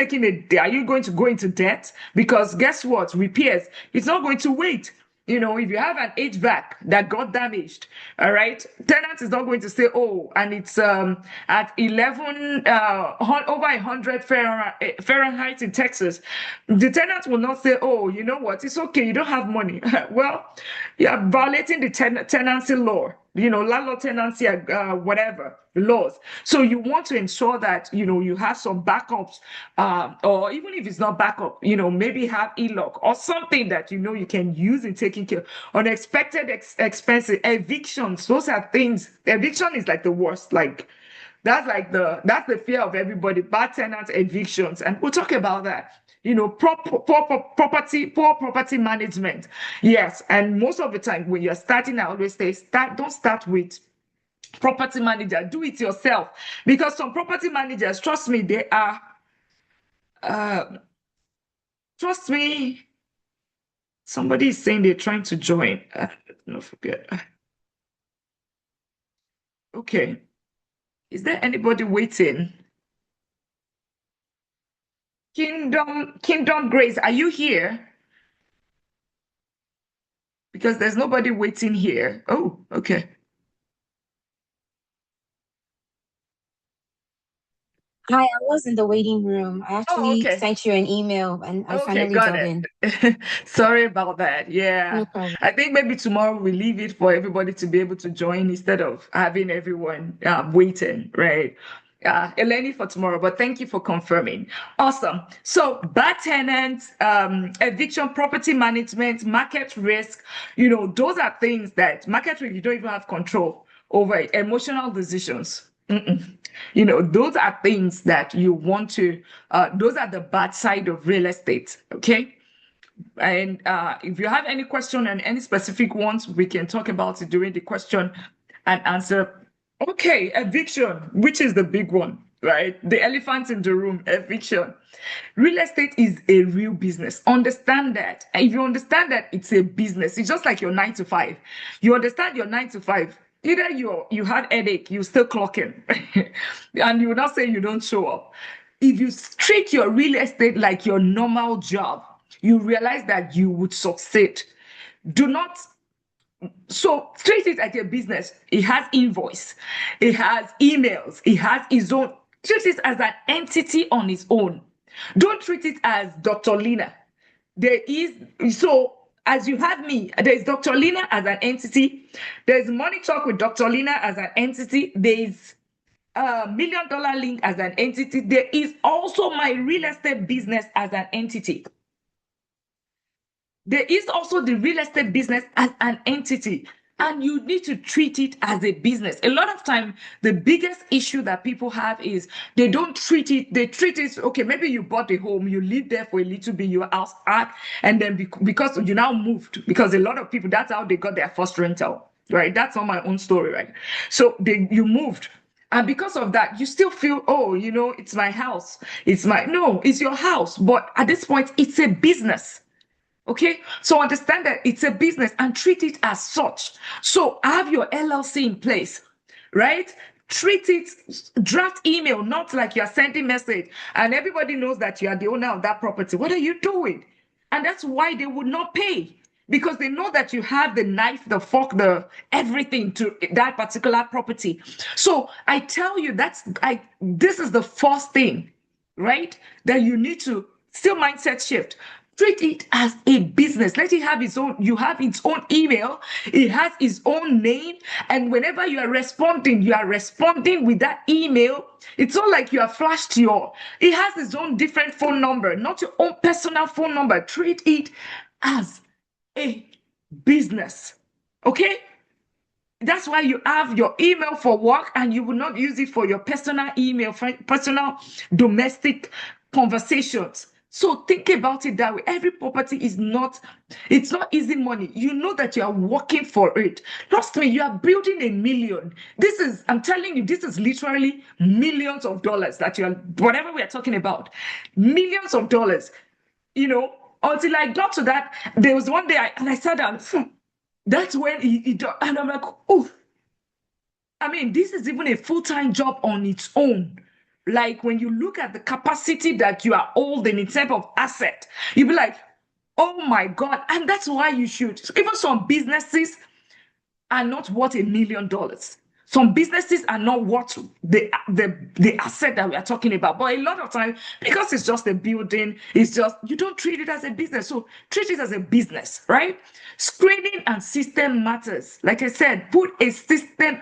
going to go into debt? Because guess what? Repairs, it's not going to wait. If you have an HVAC that got damaged, all right, tenant is not going to say, oh, and it's at 11 over 100 Fahrenheit in Texas. The tenant will not say, oh, you know what, it's okay, you don't have money. Well, you're violating the tenancy law. Landlord tenancy, whatever laws. So you want to ensure that, you have some backups, or even if it's not backup, maybe have e-lock or something that, you can use in taking care. Unexpected expenses, evictions, those are things. Eviction is like the worst. Like, That's the fear of everybody. Bad tenants, evictions, and we'll talk about that. Poor property management. Yes, and most of the time when you're starting, I always say, don't start with property manager. Do it yourself, because some property managers, trust me, they are. Uh, Trust me. Somebody is saying they're trying to join. No, forget. Okay. Is there anybody waiting? Kingdom Grace, are you here? Because there's nobody waiting here. Oh, okay. Hi, I was in the waiting room. I Oh, actually okay. sent you an email and I Okay, finally got got in. it. Sorry about that. Yeah. No problem. I think maybe tomorrow we leave it for everybody to be able to join instead of having everyone waiting, right? Eleni for tomorrow, but thank you for confirming. Awesome. So bad tenants, eviction, property management, market risk, those are things that market risk, you don't even have control over it. Emotional decisions. Mm-mm. Those are things that you want to, those are the bad side of real estate. Okay. And if you have any question and any specific ones, we can talk about it during the question and answer. Okay, eviction, which is the big one, right? The elephant in the room, eviction. Real estate is a real business. Understand that. And if you understand that it's a business, it's just like your 9 to 5. You understand your 9 to 5. Either you had headache, you still clocking, and you will not say you don't show up. If you treat your real estate like your normal job, you realize that you would succeed. Do not so treat it like a business. It has invoice, it has emails, it has its own. Treat it as an entity on its own. Don't treat it as Dr. Lina. There is so as you have me, there's Dr. Lina as an entity, there's Money Talk with Dr. Lina as an entity, there's $1 million link as an entity. There is also my real estate business as an entity. There is also the real estate business as an entity, and you need to treat it as a business. A lot of time, the biggest issue that people have is they don't treat it. They treat it okay. Maybe you bought a home, you live there for a little bit, your house art, and then because you now moved, because a lot of people that's how they got their first rental, right? That's not my own story, right? So you moved. And because of that, you still feel, oh, it's my house. No, it's your house. But at this point, it's a business. Okay, so understand that it's a business and treat it as such. So have your LLC in place, right? Treat it, draft email, not like you're sending message and everybody knows that you are the owner of that property. What are you doing? And that's why they would not pay, because they know that you have the knife, the fork, the everything to that particular property. So I tell you, this is the first thing, right? That you need to still mindset shift. Treat it as a business. Let it have its own. You have its own email. It has its own name. And whenever you are responding with that email. It's not like you are flashed your. It has its own different phone number, not your own personal phone number. Treat it as a business. Okay? That's why you have your email for work and you will not use it for your personal email, for personal domestic conversations. So think about it that way. Every property it's not easy money. You know that you are working for it. Trust me, you are building a million. I'm telling you, this is literally millions of dollars whatever we are talking about, millions of dollars, until I got to that, there was one day I sat down, that's when and I'm like, oh, I mean, this is even a full-time job on its own. Like when you look at the capacity that you are holding in terms of asset, you'll be like, oh my God. And that's why you should. Even some businesses are not worth $1 million. Some businesses are not worth the asset that we are talking about. But a lot of times, because it's just a building, you don't treat it as a business. So treat it as a business, right? Screening and system matters. Like I said, put a system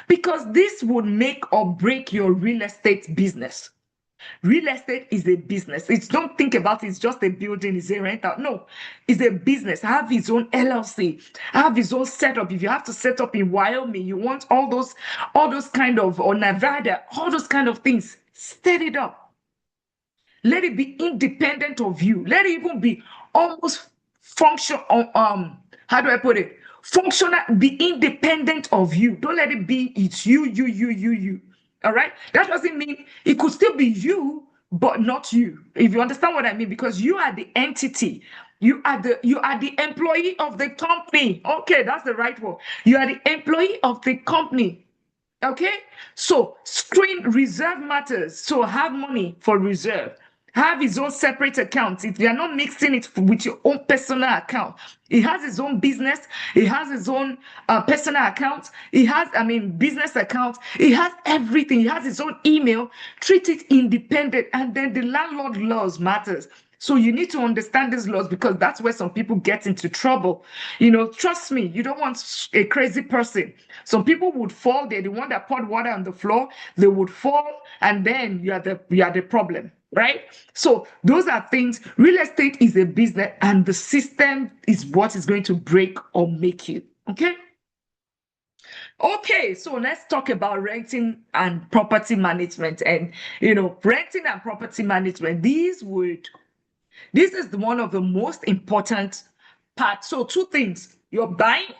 because this would make or break your real estate business. Real estate is a business. It's don't think about it, it's just a building, it's a rental. No, it's a business. Have its own LLC, have its own setup. If you have to set up in Wyoming, you want all those kind of or Nevada, all those kind of things, set it up. Let it be independent of you. Let it even be almost function how do I put it? Functional, be independent of you. Don't let it be it's you. All right? That doesn't mean it could still be you, but not you. If you understand what I mean, because you are the entity. You are the employee of the company. Okay, that's the right word. You are the employee of the company. Okay, so screen reserve matters. So have money for reserve. Have his own separate account. If you are not mixing it with your own personal account, he has his own business. He has his own personal account. He has, I mean, business account. He has everything. He has his own email. Treat it independent, and then the landlord laws matters. So you need to understand these laws because that's where some people get into trouble. Trust me, you don't want a crazy person. Some people would fall. They're the one that poured water on the floor. They would fall, and then you are the problem, right? So those are things. Real estate is a business, and the system is what is going to break or make you. Okay. Okay, so let's talk about renting and property management. And renting and property management. This is one of the most important parts. So, two things: you're buying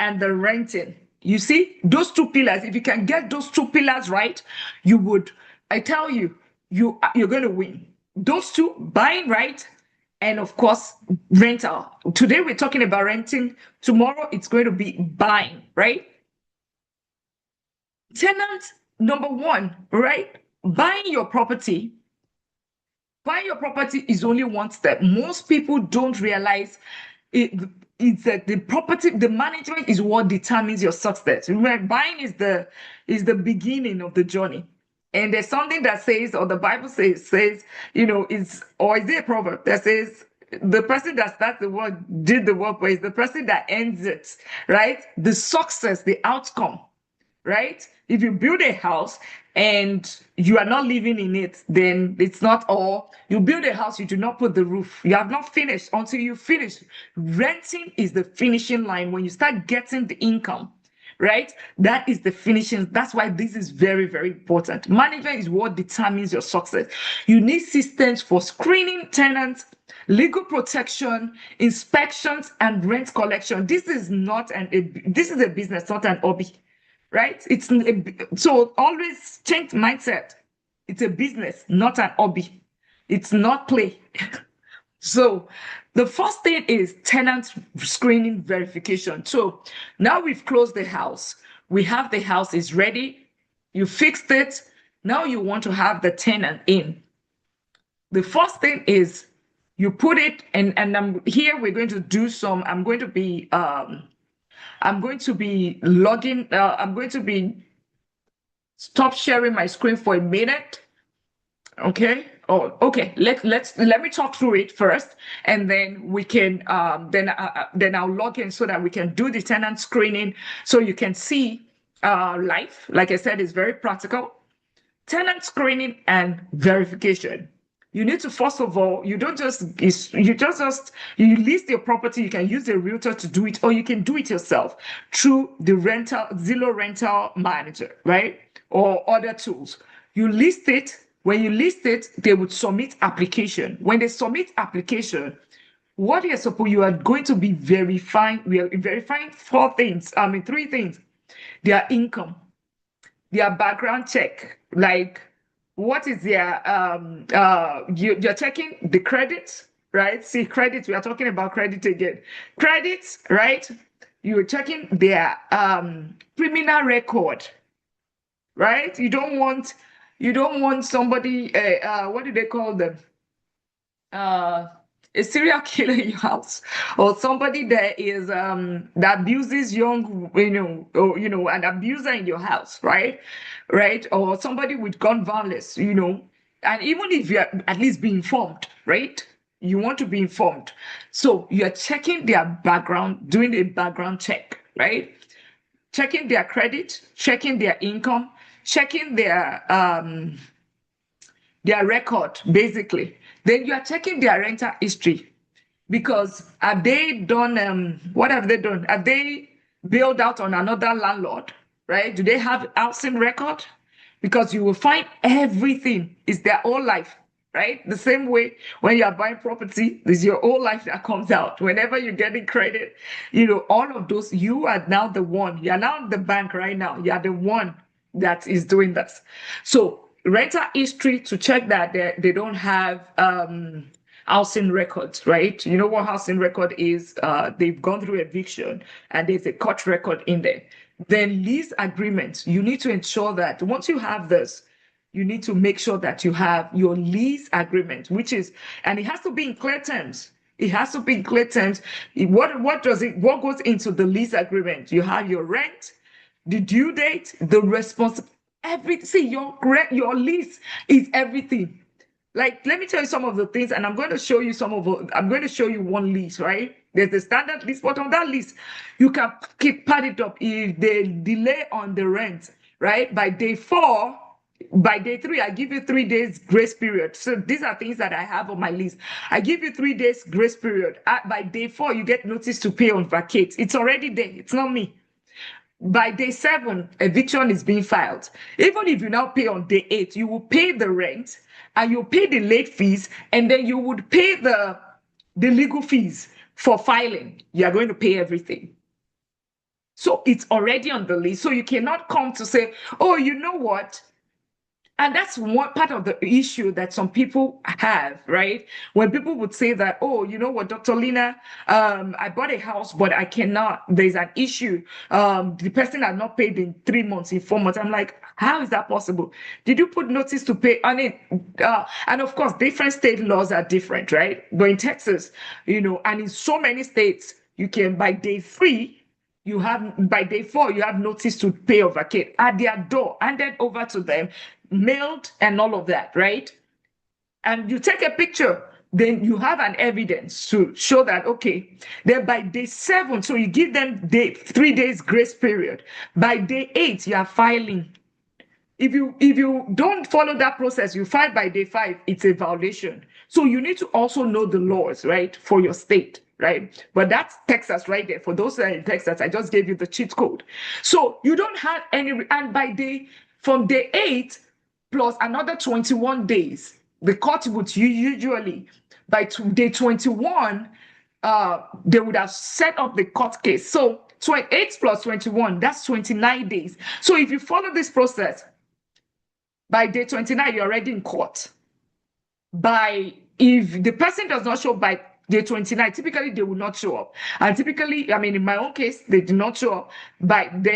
and the renting. You see, those two pillars, if you can get those two pillars right, you would, I tell you, you're going to win. Those two, buying right, and of course, rental. Today we're talking about renting. Tomorrow it's going to be buying, right? Tenant number one, right? Buying your property Buying your property is only one step. Most people don't realize it. It's that the property, the management is what determines your success. Remember, buying is the beginning of the journey. And there's something that says, or the Bible says, it's or is there a proverb that says the person that starts the work did the work, but it's the person that ends it, right? The success, the outcome, right? If you build a house and you are not living in it, then it's not all. You build a house, you do not put the roof. You have not finished until you finish. Renting is the finishing line when you start getting the income, right? That is the finishing. That's why this is very, very important. Management is what determines your success. You need systems for screening tenants, legal protection, inspections, and rent collection. This is a business, not an hobby, right? So always change mindset. It's a business, not an hobby. It's not play. So the first thing is tenant screening verification. So now we've closed the house. We have the house is ready. You fixed it. Now you want to have the tenant in. The first thing is you put it, and here we're going to do some. I'm going to be logging. I'm going to be stop sharing my screen for a minute. Okay. Oh, okay. Let me talk through it first, and then we can then I'll log in so that we can do the tenant screening, so you can see life. Like I said, it's very practical. Tenant screening and verification. You need to, first of all, you don't just you list your property. You can use a realtor to do it, or you can do it yourself through the rental Zillow rental manager, right? Or other tools. You list it. When you list it, they would submit application. When they submit application, what you are going to be verifying. We are verifying four things. I mean, three things: their income, their background check, like what is their you're checking the credit, right? See, credit, we are talking about credit again. Credits, right? You're checking their criminal record, right? You don't want somebody what do they call them, uh a serial killer in your house, or somebody that is that abuses young, or an abuser in your house, right, or somebody with gun violence, and even if you are at least be informed, right, you want to be informed, so you're checking their background, doing a background check, right, checking their credit, checking their income, checking their record, basically. Then you are checking their rental history because have they done what have they done? Have they bailed out on another landlord? Right? Do they have housing record? Because you will find everything is their whole life, right? The same way when you are buying property, it's your whole life that comes out. Whenever you're getting credit, all of those, you are now the one. You are now the bank right now. You are the one that is doing this. So rental history to check that they don't have housing records, right? You know what housing record is? They've gone through eviction and there's a court record in there. Then lease agreements, you need to ensure that once you have this, you need to make sure that you have your lease agreement, which is, and it has to be in clear terms. It has to be in clear terms. What goes into the lease agreement? You have your rent, the due date, the response, everything. See, your lease is everything. Like, let me tell you some of the things, and I'm going to show you I'm going to show you one list, right? There's the standard list, but on that list, you can keep pad it up if they delay on the rent, right? By day three, I give you 3 days grace period. So these are things that I have on my list. I give you 3 days grace period. By day four, you get notice to pay on vacate. It's already there. It's not me. By day seven, eviction is being filed. Even if you now pay on day eight, you will pay the rent and you pay the late fees, and then you would pay the legal fees for filing. You are going to pay everything. So it's already on the list. So you cannot come to say, oh, you know what? And that's one part of the issue that some people have, right? When people would say that, oh, you know what, Dr. Lina, I bought a house, but I cannot, there's an issue. The person has not paid in 3 months, in 4 months. I'm like, how is that possible? Did you put notice to pay? And of course, different state laws are different, right? But in Texas, and in so many states, you can, by day three, by day four, you have notice to pay or vacate at their door, handed over to them, mailed, and all of that, right? And you take a picture, then you have an evidence to show that, okay, then by day seven, so you give them 3 days grace period. By day eight, you are filing. If you don't follow that process, you file by day five, it's a violation. So you need to also know the laws, right, for your state, right? But that's Texas right there. For those that are in Texas, I just gave you the cheat code. So you don't have any, and from day eight plus another 21 days, the court would usually, by day 21, they would have set up the court case. So 28 plus 21, that's 29 days. So if you follow this process, by day 29, you're already in court. If the person does not show up by day 29, typically they will not show up. And typically, I mean, in my own case, they did not show up. And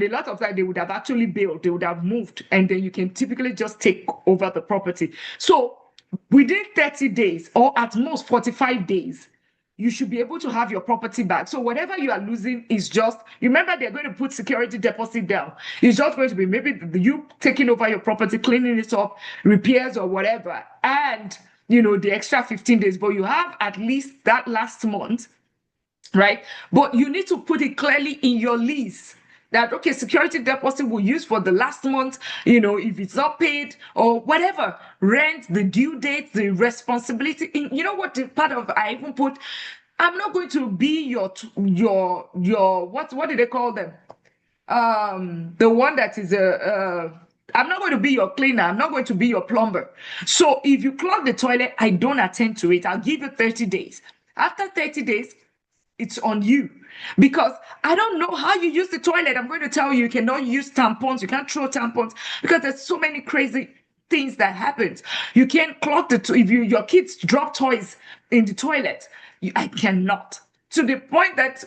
a lot of time they would have actually bailed, they would have moved, and then you can typically just take over the property. So within 30 days, or at most 45 days, you should be able to have your property back. So whatever you are losing is just, remember, they're going to put security deposit down. It's just going to be maybe you taking over your property, cleaning it up, repairs or whatever, and the extra 15 days. But you have at least that last month, right? But you need to put it clearly in your lease that, okay, security deposit will use for the last month, if it's not paid or whatever, rent, the due date, the responsibility. You know what, the part of, I even put, I'm not going to be your what do they call them? The one that is I'm not going to be your cleaner. I'm not going to be your plumber. So if you clog the toilet, I don't attend to it. I'll give you 30 days. After 30 days, it's on you, because I don't know how you use the toilet. I'm going to tell you, you cannot use tampons. You can't throw tampons because there's so many crazy things that happens. You can't clog if your kids drop toys in the toilet. I cannot. To the point that,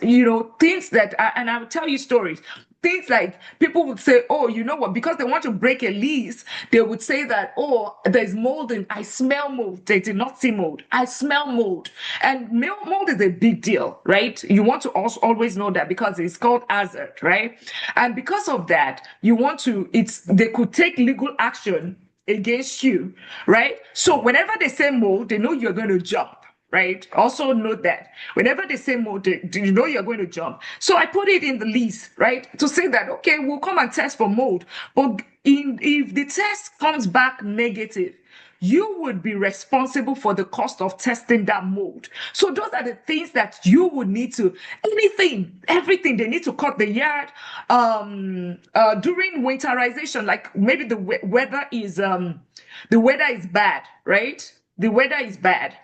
things that, and I will tell you stories. Things like people would say, oh, you know what, because they want to break a lease, they would say that, oh, there's mold and I smell mold. They did not see mold. I smell mold. And mold is a big deal, right? You want to also always know that because it's called hazard, right? And because of that, they could take legal action against you, right? So whenever they say mold, they know you're going to jump. Right. Also note that whenever they say mold, you're going to jump. So I put it in the lease, right, to say that, okay, we'll come and test for mold. But if the test comes back negative, you would be responsible for the cost of testing that mold. So those are the things that you would need to, anything, everything. They need to cut the yard during winterization, like maybe the weather is bad, right? The weather is bad,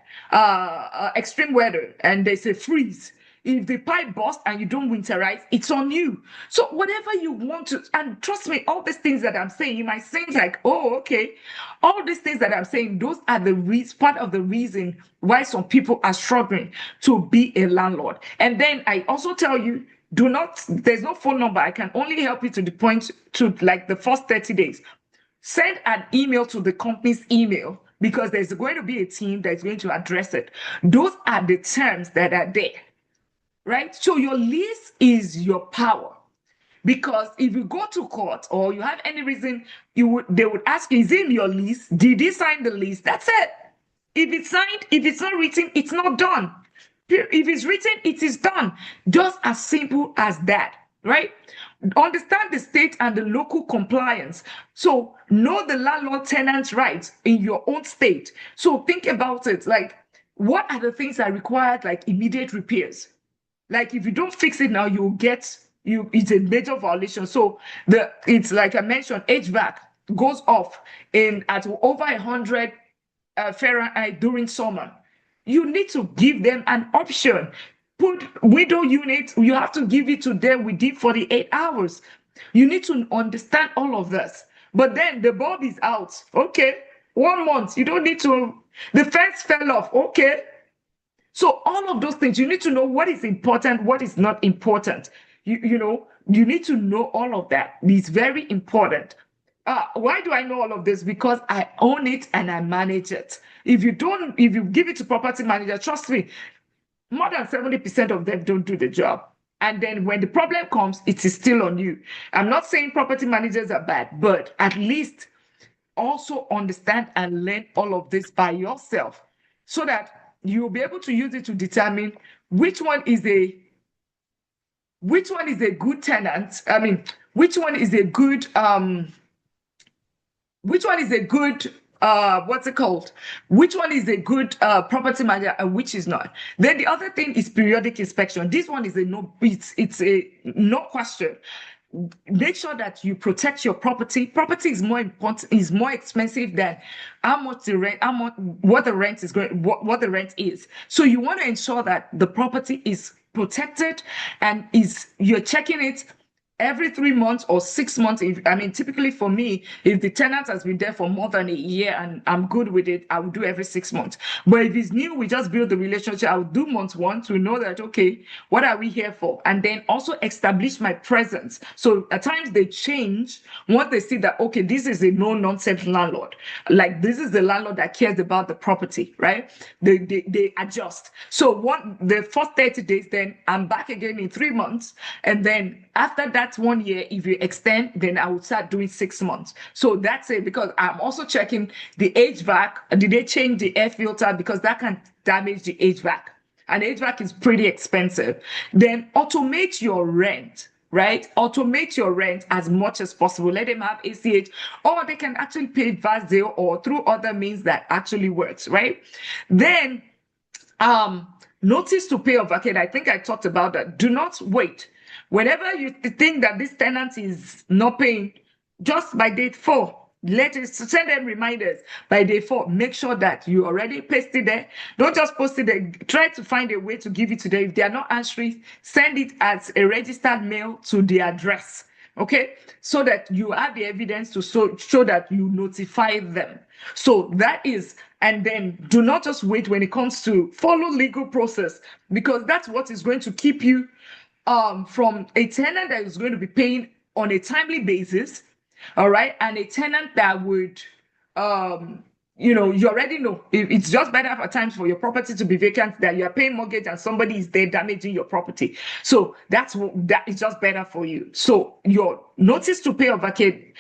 extreme weather, and there's a freeze. If the pipe bursts and you don't winterize, it's on you. So whatever you want to, and trust me, all these things that I'm saying, you might think like, oh, okay. All these things that I'm saying, those are part of the reason why some people are struggling to be a landlord. And then I also tell you, there's no phone number. I can only help you to the point to like the first 30 days. Send an email to the company's email because there's going to be a team that's going to address it. Those are the terms that are there, right? So your lease is your power. Because if you go to court or you have any reason, they would ask you, is it in your lease? Did you sign the lease? That's it. If it's signed, if it's not written, it's not done. If it's written, it is done. Just as simple as that, right? Understand the state and the local compliance. So know the landlord tenant rights in your own state. So think about it. Like, what are the things that require like immediate repairs? Like if you don't fix it now, you'll get you. It's a major violation. So it's like I mentioned, HVAC goes off in at over 100 Fahrenheit during summer. You need to give them an option. Put window unit. You have to give it to them within 48 hours. You need to understand all of this. But then the bulb is out. Okay, 1 month. You don't need to. The fence fell off. Okay, so all of those things, you need to know what is important, what is not important. You need to know all of that. It's very important. Why do I know all of this? Because I own it and I manage it. If you give it to property manager, trust me, more than 70% of them don't do the job. And then when the problem comes, it is still on you. I'm not saying property managers are bad, but at least also understand and learn all of this by yourself so that you'll be able to use it to determine which one is a good tenant. I mean, which one is a good which one is a good what's it called, which one is a good property manager and which is not. Then the other thing is periodic inspection. This one is a no, it's a no question. Make sure that you protect your property. Property is more important, is more expensive than how much the rent, what the rent is going, what the rent is. So you want to ensure that the property is protected and you're checking it every 3 months or 6 months. Typically for me, if the tenant has been there for more than a year and I'm good with it, I will do every 6 months. But if it's new, we just build the relationship. I will do month one to know that, okay, what are we here for? And then also establish my presence. So at times they change once they see that, okay, this is a no-nonsense landlord. Like this is the landlord that cares about the property, right? They adjust. So the first 30 days, then I'm back again in 3 months. And then after that, 1 year, if you extend, then I would start doing 6 months. So that's it, because I'm also checking the HVAC. Did they change the air filter? Because that can damage the HVAC. And HVAC is pretty expensive. Then automate your rent, right? Automate your rent as much as possible. Let them have ACH, or they can actually pay Vazio or through other means that actually works, right? Then notice to pay or vacate. I think I talked about that. Do not wait. Whenever you think that this tenant is not paying, just by date 4, send them reminders by day 4. Make sure that you already paste it there. Don't just post it there. Try to find a way to give it to them. If they are not answering, send it as a registered mail to the address. Okay, so that you have the evidence to show that you notify them. So that is, and then do not just wait when it comes to follow legal process, because that's what is going to keep you from a tenant that is going to be paying on a timely basis, all right, and a tenant that would, you already know it's just better at times for your property to be vacant that you are paying mortgage and somebody is there damaging your property. So that is just better for you. So your notice to pay or vacate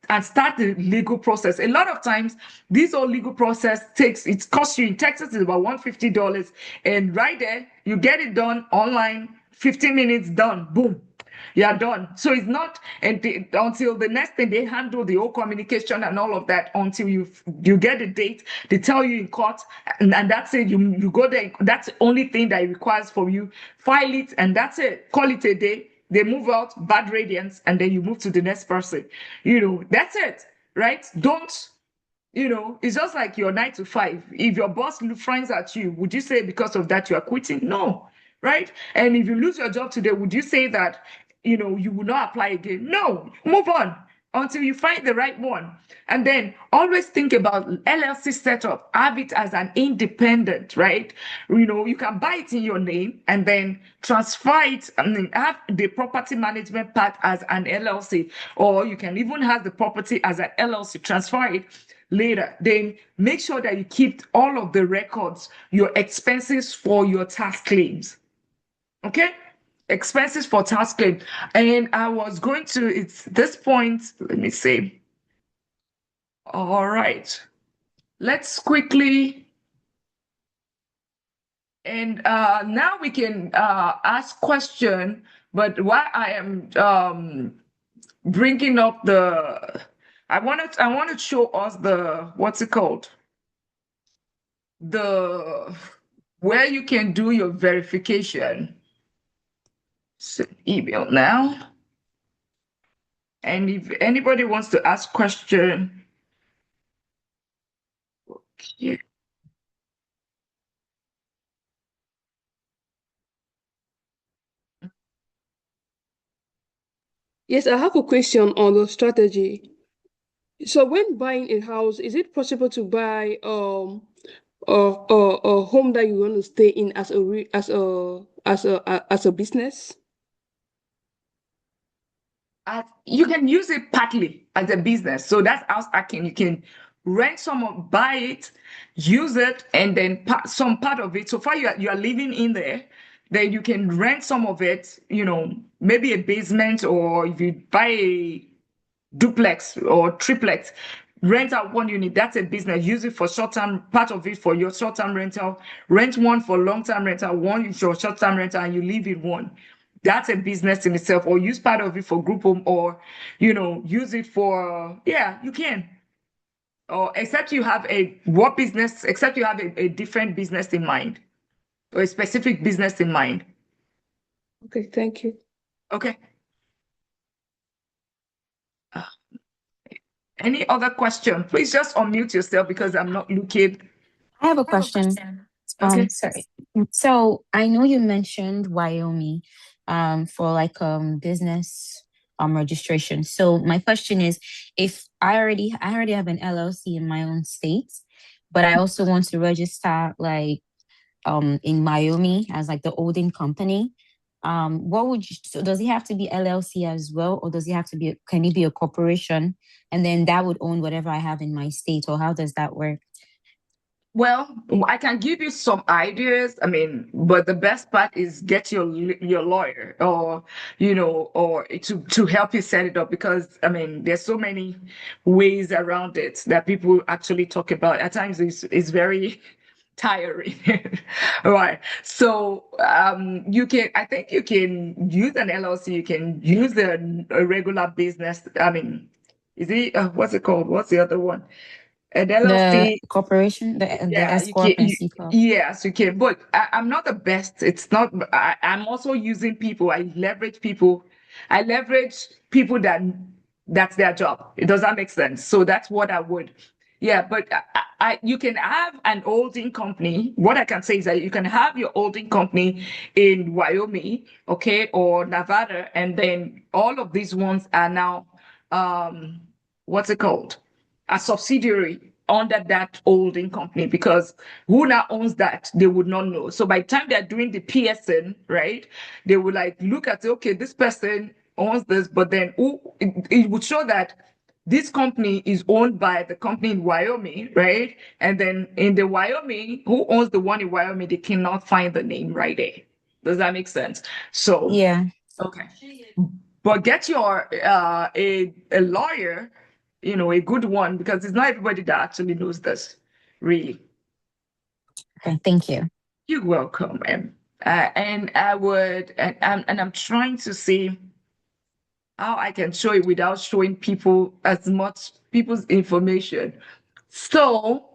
and start the legal process. A lot of times, this whole legal process it costs you in Texas is about $150, and right there you get it done online. 15 minutes done, boom. You are done. So it's not until the next thing they handle the whole communication and all of that until you get the date. They tell you in court, and that's it. You go there. That's the only thing that it requires from you. File it, and that's it. Call it a day. They move out, bad radiance, and then you move to the next person. That's it, right? Don't it's just like your 9 to 5. If your boss frowns at you, would you say because of that you are quitting? No, right? And if you lose your job today, would you say that, you will not apply again? No, move on until you find the right one. And then always think about LLC setup. Have it as an independent, right? You can buy it in your name and then transfer it. I mean, have the property management part as an LLC, or you can even have the property as an LLC, transfer it later. Then make sure that you keep all of the records, your expenses for your tax claims. Okay? Expenses for tax claim. And I was going to, it's this point, let me see. All right. Let's quickly, and now we can ask question, but while I am bringing up I want to show us the, what's it called? The where you can do your verification. So email now. And if anybody wants to ask question, okay. Yes, I have a question on the strategy. So when buying a house, is it possible to buy a home that you want to stay in as as a business? You can use it partly as a business. So that's house hacking. You can rent some, buy it, use it, and then some part of it. So far you are living in there, then you can rent some of it. Maybe a basement, or if you buy a duplex or triplex, rent out one unit. That's a business. Use it for short term, part of it for your short term rental. Rent one for long term rental, one is your short term rental, and you live in one. That's a business in itself. Or use part of it for group home, or use it for, yeah, you can. Or except you have a different business in mind, or a specific business in mind. Okay, thank you. Okay. Any other question? Please just unmute yourself because I'm not looking. I have a question. Okay. Sorry. So I know you mentioned Wyoming, for like business registration. So my question is, if I already have an LLC in my own state, but I also want to register like in Miami as like the holding company. What would you, so does it have to be LLC as well, or does it have to be, can it be a corporation, and then that would own whatever I have in my state, or how does that work? Well, I can give you some ideas. I mean, but the best part is get your lawyer, or to help you set it up, because I mean, there's so many ways around it that people actually talk about. At times, it's very tiring. Right. So I think you can use an LLC, you can use a regular business. I mean, is it what's it called? What's the other one? An The LLC. corporation, the Yeah, S you can. corp and C corp. Yes, you can. But I'm not the best. It's not. I'm also using people. I leverage people. I leverage people that's their job. It does that make sense? So that's what I would. Yeah, but you can have an holding company. What I can say is that you can have your holding company in Wyoming, okay, or Nevada, and then all of these ones are now, um, what's it called? A subsidiary under that holding company, because who now owns that, they would not know. So by the time they're doing the PSN, right, they will like look at, okay, this person owns this, but then it would show that this company is owned by the company in Wyoming, right? And then in the Wyoming, who owns the one in Wyoming, they cannot find the name right there. Does that make sense? So, Yeah. okay. But get your a lawyer, a good one, because it's not everybody that actually knows this, really. Okay. Thank you. You're welcome. And I would, and I'm trying to see. how I can show it without showing people as much people's information. So,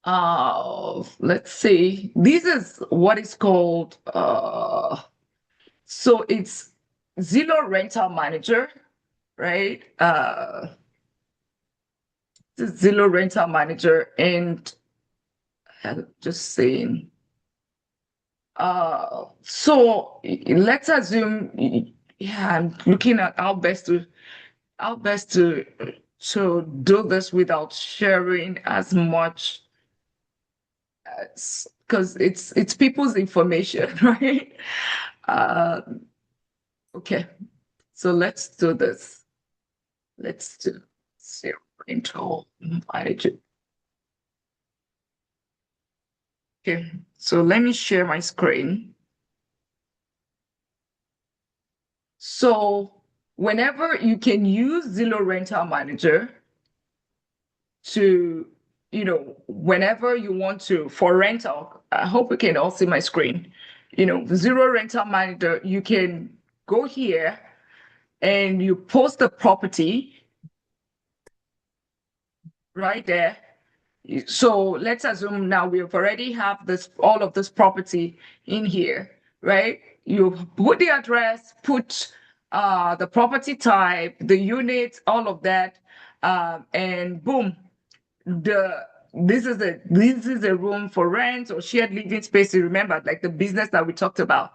let's see. This is what is called, so it's Zillow Rental Manager, right? This is Zillow Rental Manager, and just saying. So let's assume, yeah, I'm looking at how best to do this without sharing as much as, because it's people's information, right? Uh, okay, so let's do this. Let's do zero rental manager. Okay, so let me share my screen. So whenever you can use Zillow Rental Manager to, whenever you want to, for rental, I hope you can all see my screen. Zero Rental Manager, you can go here and you post the property right there. So let's assume now we've already have all of this property in here, right? You put the address, put the property type, the unit, all of that, and boom, this is a room for rent or shared living space. You remember, like the business that we talked about.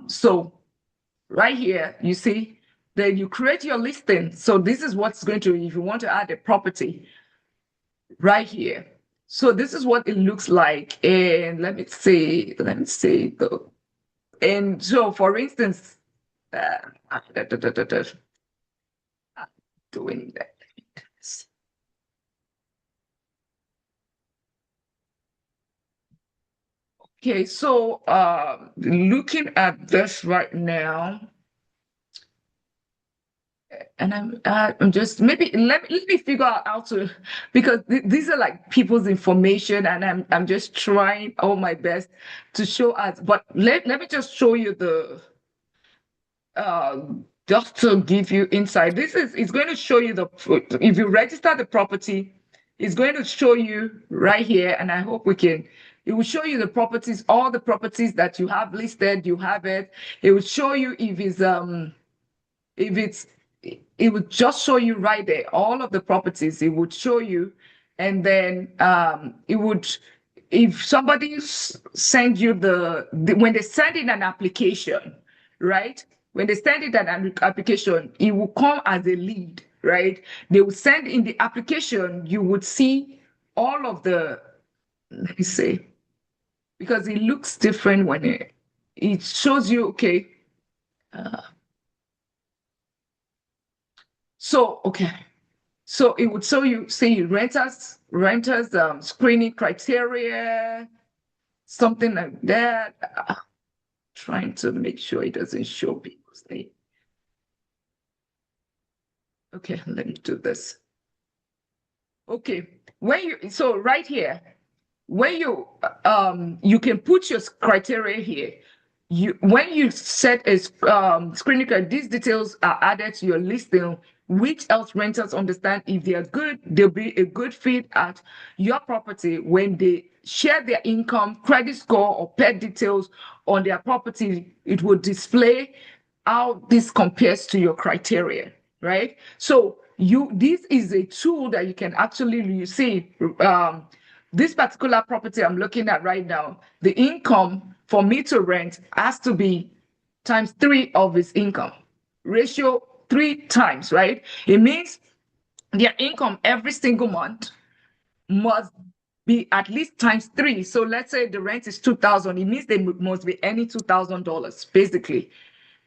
So right here, you see, then you create your listing. So this is what's going to, if you want to add a property right here. So this is what it looks like. And let me see though. And so for instance, doing that. Okay, so looking at this right now, and I'm just maybe let me figure out how to, because these are like people's information, and I'm just trying all my best to show us. But let me just show you uh just to give you insight. It's going to show you if you register the property, it's going to show you right here, and I hope it will show you the properties, all the properties that you have listed, you have it. It will show you if it's it would just show you right there all of the properties. It would show you, and then it would, if somebody send you when they send in an application, right? When they send in an application, it will come as a lead, right? They will send in the application. You would see all of the, let me say, because it looks different when it shows you, okay. uh, okay. So it would show you, say, renters screening criteria, something like that. Trying to make sure it doesn't show people's name. Okay, let me do this. Okay, so right here, when you can put your criteria here. When you set a screening criteria, these details are added to your listing, which helps renters understand if they are good, they'll be a good fit at your property. When they share their income, credit score, or pet details on their property, it will display how this compares to your criteria, right? So this is a tool that you can actually see. This particular property I'm looking at right now, the income for me to rent has to be times 3 of his income. Ratio 3 times, right? It means their income every single month must be at least times 3. So let's say the rent is 2,000. It means they must be earning $2,000, basically.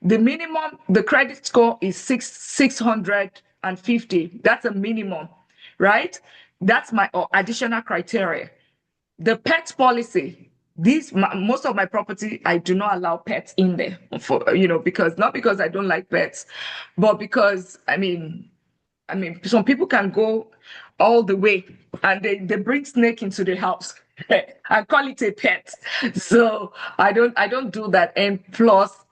The credit score is 650. That's a minimum, right? That's my additional criteria. The pet policy. Most of my property, I do not allow pets in there because not because I don't like pets, but because I mean, some people can go all the way and they bring snake into the house and call it a pet. So I don't do that. And plus,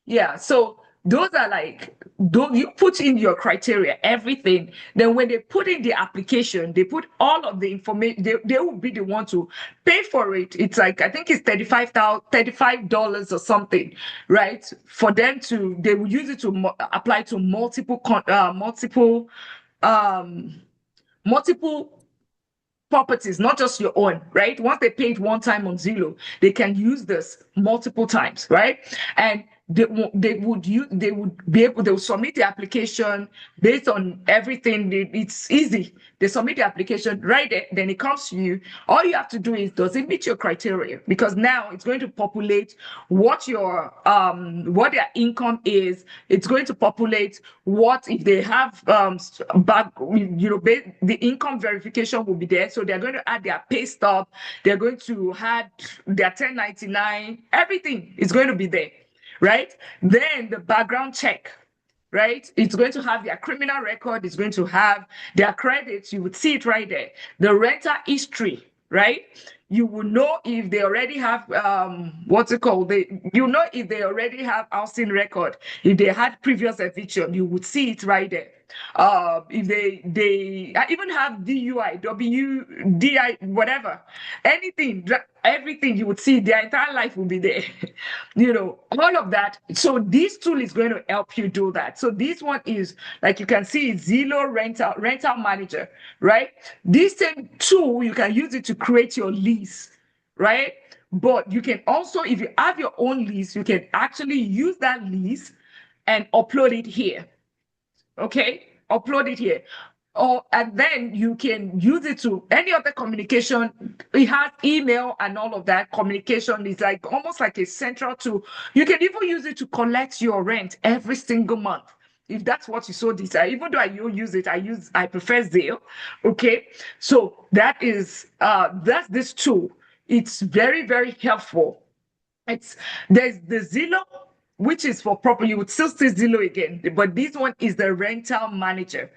yeah, so those are like, don't you put in your criteria, everything. Then when they put in the application, they put all of the information. They will be the one to pay for it. It's like, I think it's $35 or something, right? For them to, they will use it to apply to um multiple properties, not just your own, right? Once they pay it one time on Zillow, they can use this multiple times, right? And they would be able, they will submit the application based on everything. It's easy. They submit the application right there, then it comes to you. All you have to do is, does it meet your criteria? Because now it's going to populate what their income is. It's going to populate what if they have the income verification will be there. So they're going to add their pay stub, they're going to add their 1099, everything is going to be there, right? Then the background check, right? It's going to have their criminal record, it's going to have their credits, you would see it right there. The rental history, right? You will know if they already have what's it called? You know if they already have housing record. If they had previous eviction, you would see it right there. If they even have DUI, WDI, whatever, anything, everything, you would see their entire life will be there. All of that. So this tool is going to help you do that. So this one is, like you can see, Zillow rental manager, right? This same tool, you can use it to create your lease, right? But you can also, if you have your own lease, you can actually use that lease and upload it here. Okay, upload it here. And then you can use it to any other communication. It has email and all of that. Communication is like almost like a central tool. You can even use it to collect your rent every single month, if that's what you so desire. Even though I don't use it, I prefer Zelle. Okay, so that's this tool. It's very, very helpful. There's the Zillow, which is for property. You would still see Zillow again, but this one is the rental manager.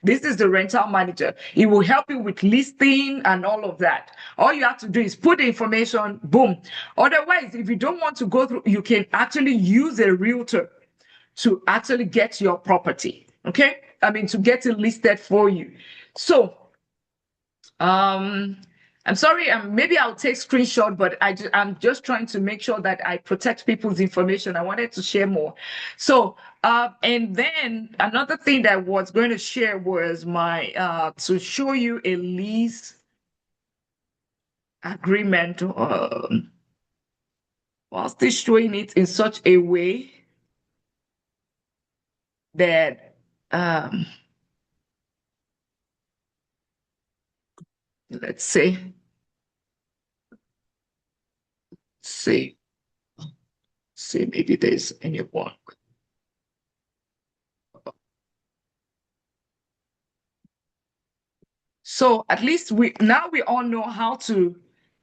This is the rental manager. It will help you with listing and all of that. All you have to do is put the information, boom. Otherwise, if you don't want to go through, you can actually use a realtor to actually get your property. Okay? I mean, to get it listed for you. So, I'm sorry, maybe I'll take screenshot, but I'm just trying to make sure that I protect people's information. I wanted to share more. So, and then another thing that I was going to share was to show you a lease agreement, while still showing it in such a way that, let's see, maybe there's anyone. So at least we all know how to,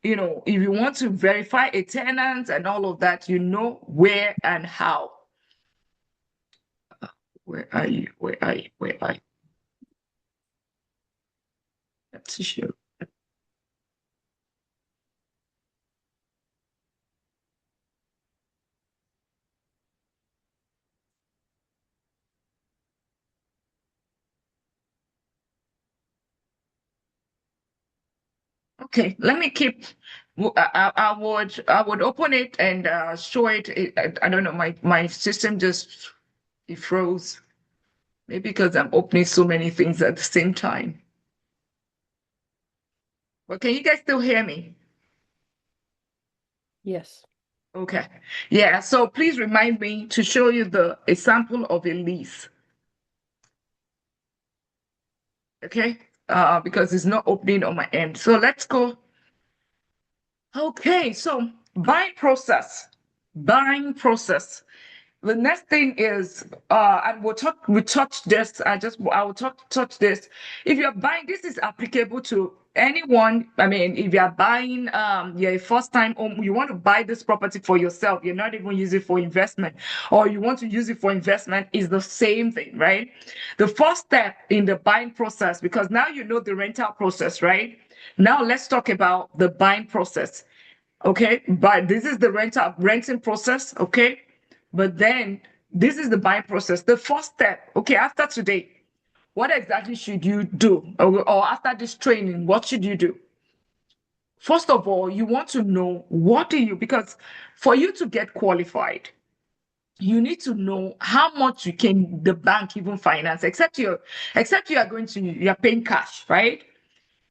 if you want to verify a tenant and all of that, you know where and how. Where are you? Where are you? Where are you? Let's show. Okay, let me keep. I would open it and show it. I don't know. My system just it froze. Maybe because I'm opening so many things at the same time. But can you guys still hear me? Yes. Okay. Yeah. So please remind me to show you a sample of a lease. Okay. Because it's not opening on my end. So let's go. Okay. So buying process. Buying process. The next thing is, and we touch this. I will touch this. If you're buying, this is applicable to anyone. I mean, if you're buying, you're a first time home, you want to buy this property for yourself, you're not even using it for investment, or you want to use it for investment, is the same thing, right? The first step in the buying process, because now you know the rental process, right? Now let's talk about the buying process. Okay, but this is the renting process, okay? But then This is the buying process. The first step, okay, after today, what exactly should you do? Or after this training, what should you do? First of all, you want to know what do you, because for you to get qualified, you need to know how much you can the bank even finance, except you are going to you're paying cash, right?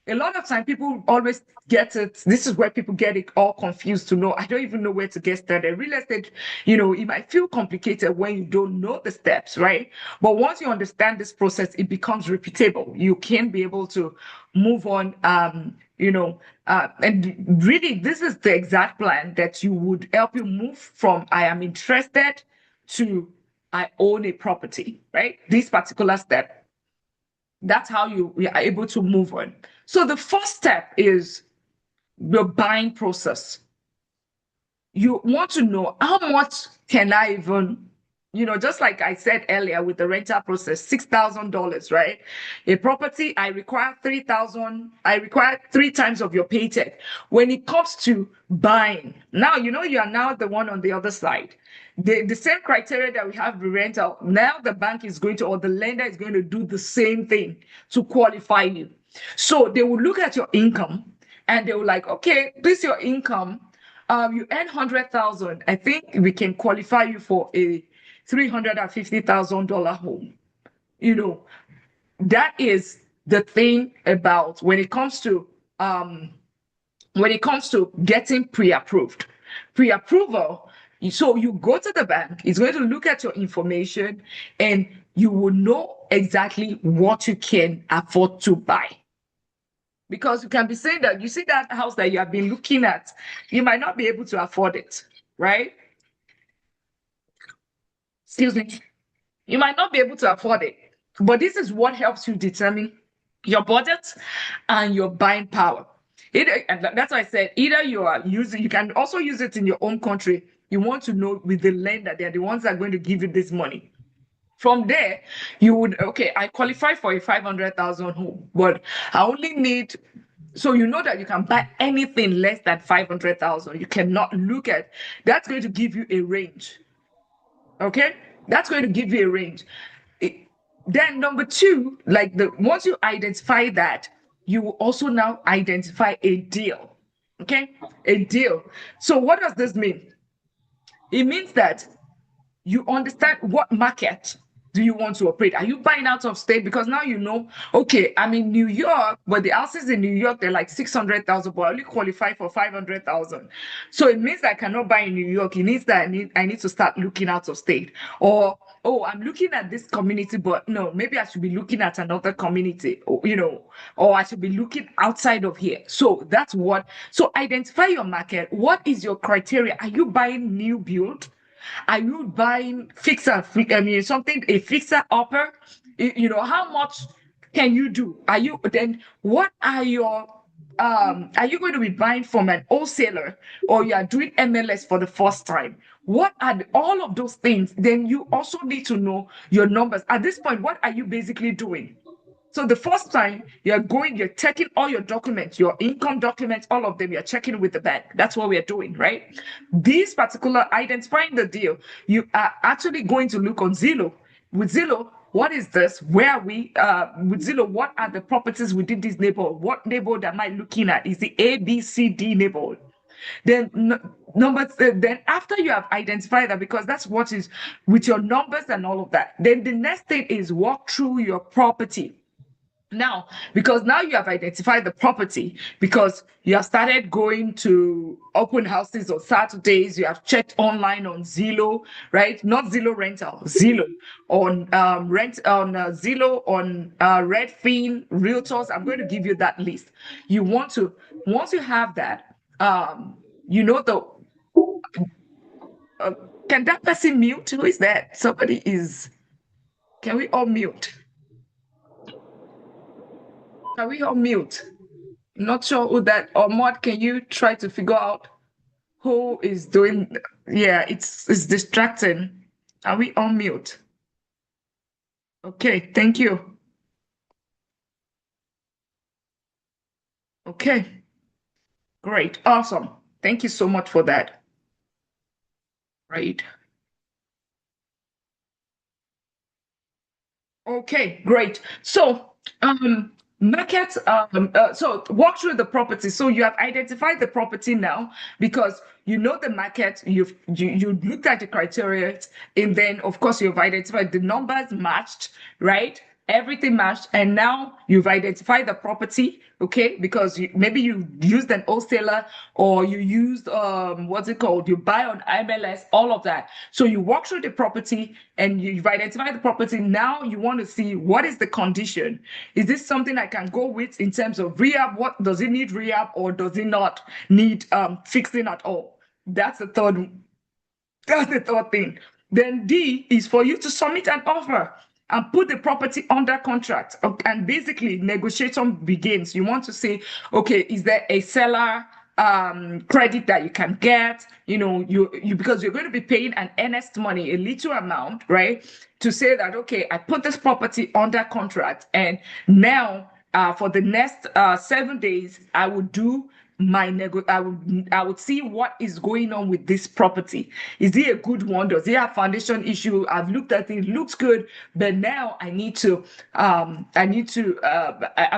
A lot of time people always get it. This is where people get it all confused to know. I don't even know where to get started. Real estate, it might feel complicated when you don't know the steps, right? But once you understand this process, it becomes repeatable. You can be able to move on. And really, this is the exact plan that you would help you move from I am interested to I own a property, right? This particular step. That's how you are able to move on. So the first step is the buying process. You want to know how much can I even, just like I said earlier with the rental process, $6,000, right? A property, I require 3,000, I require three times of your paycheck. When it comes to buying, now, you are now the one on the other side. The same criteria that we have with rental, now the bank is going to, or the lender is going to do the same thing to qualify you. So they will look at your income and they will like, okay, this is your income. You earn 100,000. I think we can qualify you for a $350,000 home. You know, that is the thing about when it comes to getting pre-approved. Pre-approval, so you go to the bank, it's going to look at your information and you will know exactly what you can afford to buy. Because you can be saying that you see that house that you have been looking at, you might not be able to afford it, right? Excuse me. You might not be able to afford it. But this is what helps you determine your budget and your buying power. And that's why I said either you are using, you can also use it in your own country. You want to know with the lender, they're the ones that are going to give you this money. From there, you would, okay, I qualify for a 500,000 home, but I only need, so you know that you can buy anything less than 500,000. You cannot look at, that's going to give you a range. Okay, that's going to give you a range. It- then number two, like once you identify that, you will also now identify a deal. Okay, a deal. So what does this mean? It means that you understand what market do you want to operate. Are you buying out of state? Because now you know, okay, I'm in New York, but the houses in New York, they're like 600,000, but I only qualify for 500,000. So it means that I cannot buy in New York. It means that I need to start looking out of state. Or, oh, I'm looking at this community, but no, maybe I should be looking at another community, or I should be looking outside of here. So identify your market. What is your criteria? Are you buying new build? Are you buying something, a fixer upper? How much can you do? What are you going to be buying from an wholesaler or you are doing MLS for the first time? What are all of those things? Then you also need to know your numbers. At this point, what are you basically doing? So the first time you're checking all your documents, your income documents, all of them, you're checking with the bank. That's what we're doing, right? This particular identifying the deal, you are actually going to look on Zillow. With Zillow, what is this? Where are we? With Zillow, what are the properties within this neighborhood? What neighborhood am I looking at? Is the A, B, C, D neighborhood? Then after you have identified that, because that's what is with your numbers and all of that, then the next thing is walk through your property. Now, because now you have identified the property, because you have started going to open houses on Saturdays, you have checked online on Zillow, right? Not Zillow rental, Zillow on rent on Zillow on Redfin, Realtors. I'm going to give you that list. You want to once you have that, you know the uh, can that person mute? Who is that? Somebody is. Can we all mute? Can we all mute? Not sure who that, or Mod, can you try to figure out who is doing? Yeah, it's distracting. Are we on mute? Okay, thank you. Okay, great, awesome. Thank you so much for that. Right. Okay, great. So, market, so walk through the property. So you have identified the property now because you know the market, you looked at the criteria, and then of course you've identified the numbers matched, right? Everything matched, and now you've identified the property, okay? Because maybe you used an wholesaler or you used what's it called? You buy on MLS, all of that. So you walk through the property and you've identified the property. Now you want to see what is the condition. Is this something I can go with in terms of rehab? What does it need rehab or does it not need fixing at all? That's the third that's the third thing. Then D is for you to submit an offer and put the property under contract. And basically, negotiation begins. You want to say, okay, is there a seller credit that you can get? You because you're going to be paying an earnest money, a little amount, right? To say that, okay, I put this property under contract, and now for the next 7 days, I would do I would see what is going on with this property. Is it a good one? Does it have foundation issue? I've looked at it, it looks good, but now I've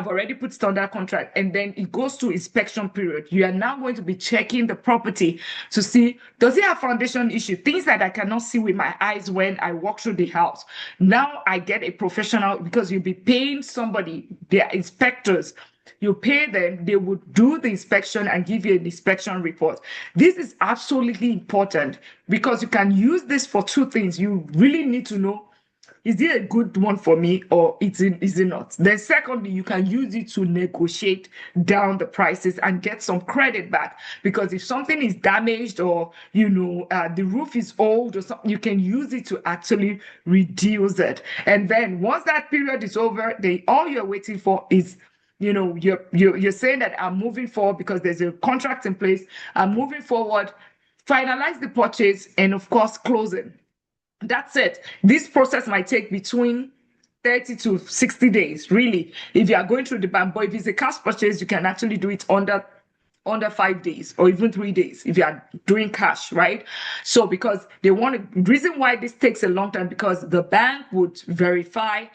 already put it under contract, and then it goes to inspection period. You are now going to be checking the property to see, does it have foundation issue? Things that I cannot see with my eyes when I walk through the house. Now I get a professional because you'll be paying somebody, their inspectors. You pay them, they would do the inspection and give you an inspection report. This is absolutely important because you can use this for two things. You really need to know, is it a good one for me or is it not? Then secondly, you can use it to negotiate down the prices and get some credit back, because if something is damaged or the roof is old or something, you can use it to actually reduce it. And then once that period is over, all you're waiting for is, you're saying that I'm moving forward because there's a contract in place. I'm moving forward, finalize the purchase, and of course closing. That's it. This process might take between 30 to 60 days, really, if you are going through the bank. But if it's a cash purchase, you can actually do it under 5 days or even 3 days if you are doing cash, right? So because reason why this takes a long time, because the bank would verify,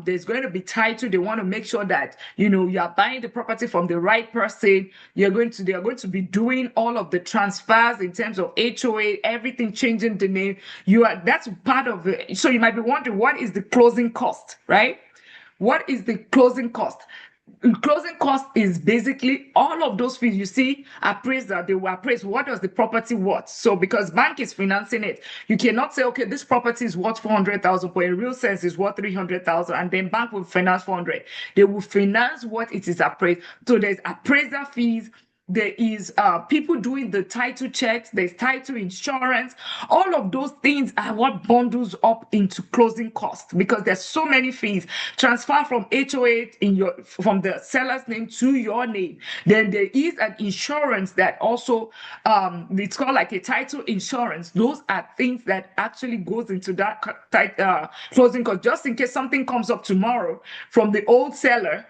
there's going to be title. They want to make sure that you are buying the property from the right person. They are going to be doing all of the transfers in terms of HOA, everything, changing the name. That's part of it. So you might be wondering, what is the closing cost, right? What is the closing cost? Closing cost is basically all of those fees. You see, appraiser, they will appraise what does the property worth. So because bank is financing it, you cannot say, okay, this property is worth 400,000, but in real sense is worth 300,000, and then bank will finance 400. They will finance what it is appraised. So there's appraiser fees. There is people doing the title checks, there's title insurance. All of those things are what bundles up into closing costs, because there's so many fees. Transfer from HOA from the seller's name to your name. Then there is an insurance that also, it's called like a title insurance. Those are things that actually goes into that closing cost, just in case something comes up tomorrow from the old seller.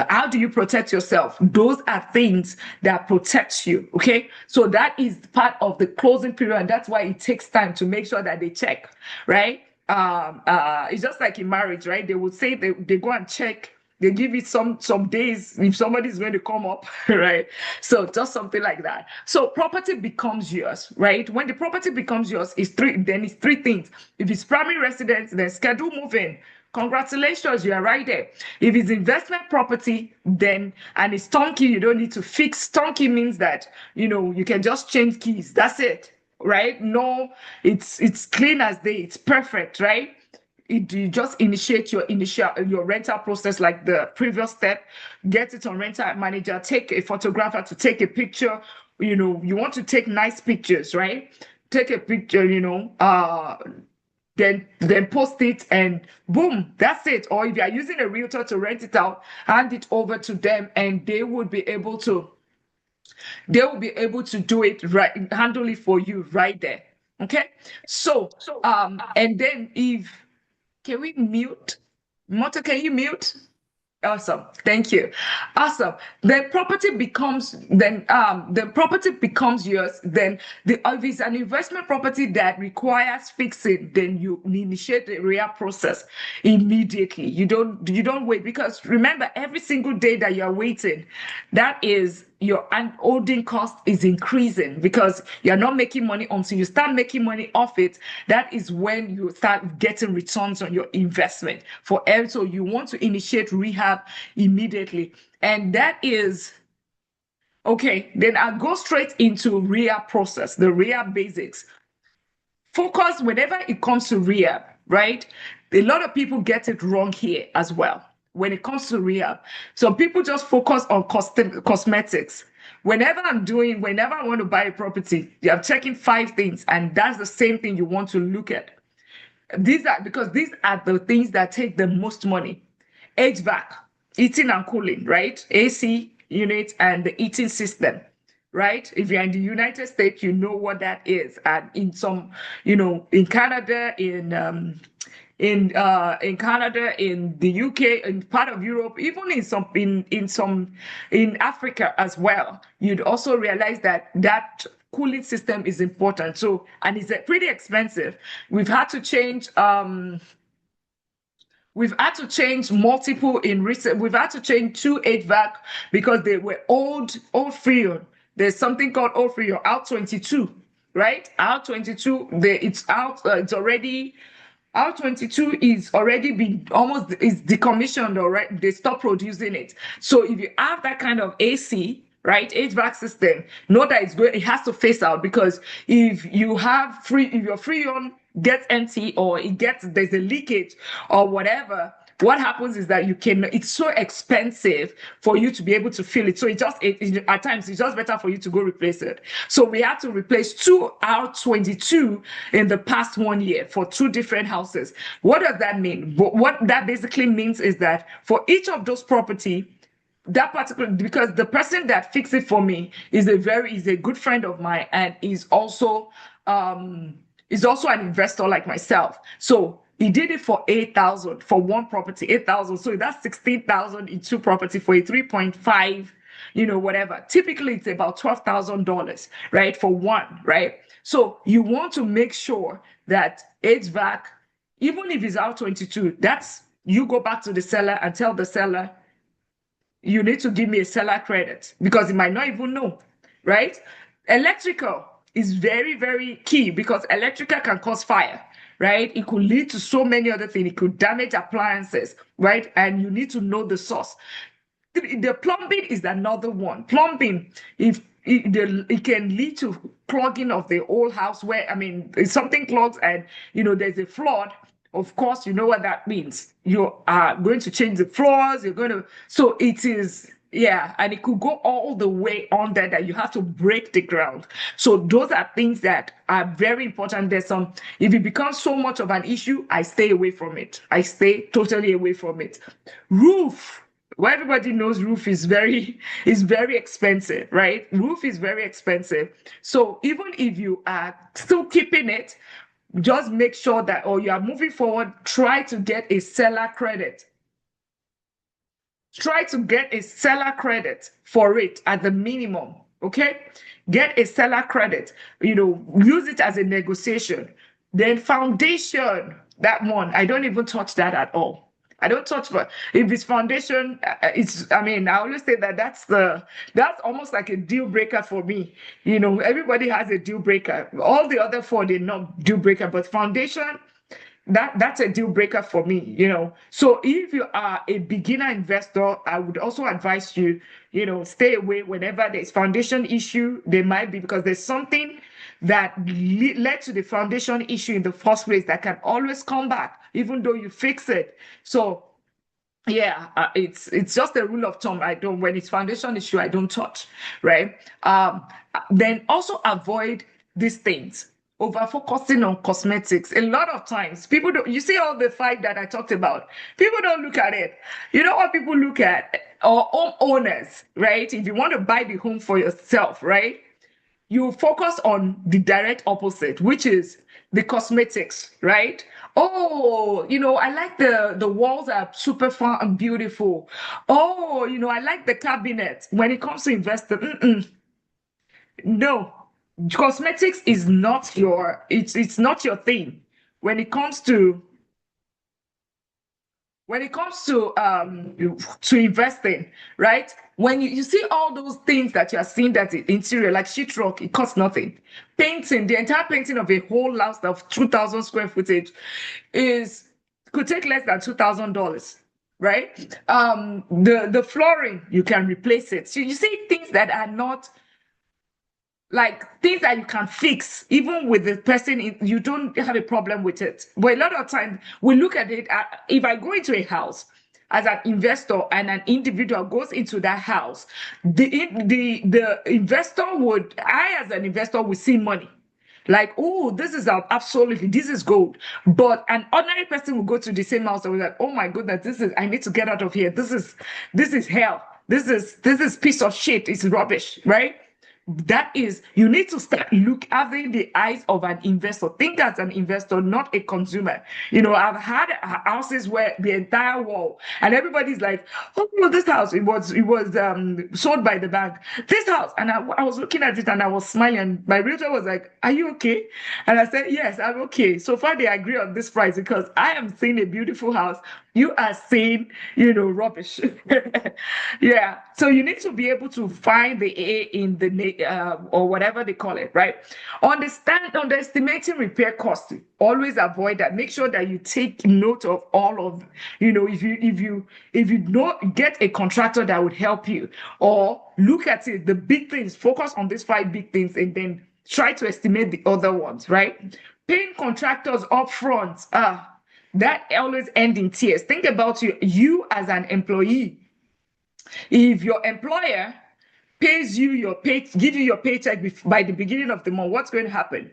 How do you protect yourself? Those are things that protect you. Okay. So that is part of the closing period. And that's why it takes time to make sure that they check, right? It's just like in marriage, right? They would say they go and check. They give it some days if somebody's going to come up, right? So just something like that. So property becomes yours, right? When the property becomes yours, it's three things. If it's primary residence, then schedule move-in. Congratulations, you are right there. If it's investment property, then and it's turnkey, you don't need to fix. Turnkey means that you can just change keys. That's it, right? No, it's clean as day. It's perfect, right? You just initiate your rental process like the previous step. Get it on rental manager. Take a photographer to take a picture. You want to take nice pictures, right? Take a picture. Then post it and boom, that's it. Or if you are using a realtor to rent it out, hand it over to them and they will be able to do it right, handle it for you right there. Okay. So and then if can we mute? Moto, can you mute? Awesome. Thank you. Awesome. The property becomes yours. Then the if it's an investment property that requires fixing, then you initiate the REIA process immediately. You don't wait, because remember, every single day that you're waiting, that is your holding cost is increasing, because you're not making money until you start making money off it. That is when you start getting returns on your investment. So you want to initiate rehab immediately. And that is okay. Then I'll go straight into rehab process, the rehab basics. Focus whenever it comes to rehab, right? A lot of people get it wrong here as well when it comes to rehab. So people just focus on cosmetics. Whenever I want to buy a property, I'm checking five things, and that's the same thing you want to look at. These are the things that take the most money. HVAC, heating and cooling, right? AC unit and the heating system, right? If you're in the United States, you know what that is. And in Canada, in Canada, in the UK, in part of Europe, even in Africa as well, you'd also realize that cooling system is important. So, and it's pretty expensive. We've had to change We've had to change multiple in recent. We've had to change two HVAC because they were old Freon. There's something called old Freon, out 22, right? Out 22, it's out. It's already out 22 is already been almost is decommissioned already. They stopped producing it. So if you have that kind of AC, right, HVAC system, know that it's going. It has to phase out, because if your Freon gets empty, or there's a leakage or whatever, what happens is that it's so expensive for you to be able to fill it. So at times it's just better for you to go replace it. So we had to replace two R22 in the past 1 year for two different houses. What does that mean? What that basically means is that for each of those property, that particular, because the person that fixed it for me is a good friend of mine, and um is also an investor like myself. So he did it for 8,000 for one property, 8,000. So that's 16,000 in two property for a 3.5, whatever. Typically it's about $12,000, right? For one, right? So you want to make sure that HVAC, even if it's out 22, that's you go back to the seller and tell the seller, you need to give me a seller credit, because he might not even know, right? Electrical is very, very key, because electrical can cause fire, right? It could lead to so many other things. It could damage appliances, right? And you need to know the source. The plumbing is another one. Plumbing, it can lead to clogging of the whole house, where, I mean, if something clogs and, there's a flood, of course, you know what that means. You are going to change the floors, so it is, yeah, and it could go all the way on there, that you have to break the ground. So those are things that are very important. If it becomes so much of an issue, I stay away from it. I stay totally away from it. Roof. Well, everybody knows roof is very expensive, right? Roof is very expensive. So even if you are still keeping it, just make sure that, or you are moving forward, try to get a seller credit. Try to get a seller credit for it at the minimum. Okay, get a seller credit. Use it as a negotiation. Then foundation, that one, I don't even touch that at all. I don't touch, but if it's foundation, I mean, I always say that that's almost like a deal breaker for me. Everybody has a deal breaker. All the other four, they're not deal breaker, but foundation, that's a deal breaker for me. So if you are a beginner investor, I would also advise you, stay away whenever there's foundation issue. There might be, because there's something that led to the foundation issue in the first place that can always come back, even though you fix it. So yeah, it's just a rule of thumb. When it's foundation issue, I don't touch, right? Then also avoid these things. Over focusing on cosmetics. A lot of times, people don't. You see all the fight that I talked about. People don't look at it. You know what people look at? Or homeowners, right? If you want to buy the home for yourself, right? You focus on the direct opposite, which is the cosmetics, right? Oh, I like the walls are super fun and beautiful. Oh, I like the cabinet. When it comes to investing, no, cosmetics is not it's not your thing. When it comes to to investing, right? When you see all those things that you are seeing that the interior, like sheetrock, it costs nothing. Painting, the entire painting of a whole house of 2,000 square footage is could take less than $2,000, right? The flooring, you can replace it. So you see things that are not like things that you can fix even with the person you don't have a problem with it, but a lot of times we look at it if I go into a house as an investor and an individual goes into that house, the investor would I as an investor would see money like, oh, this is absolutely, this is gold. But an ordinary person will go to the same house and be like, oh my goodness, I need to get out of here. This is hell. This is piece of shit. It's rubbish, right? That is, you need to start having the eyes of an investor. Think as an investor, not a consumer. I've had houses where the entire wall and everybody's like, oh no, this house it was sold by the bank. This house, and I was looking at it and I was smiling. And my realtor was like, "Are you okay?" And I said, "Yes, I'm okay." So far, they agree on this price because I am seeing a beautiful house. You are seeing, rubbish. Yeah. So you need to be able to find the A in the or whatever they call it, right? Underestimating repair costs. Always avoid that. Make sure that you take note of all of, if you don't get a contractor that would help you, or look at it, the big things, focus on these five big things, and then try to estimate the other ones, right? Paying contractors upfront. That always end in tears. Think about you as an employee. If your employer pays you give you your paycheck by the beginning of the month, what's going to happen?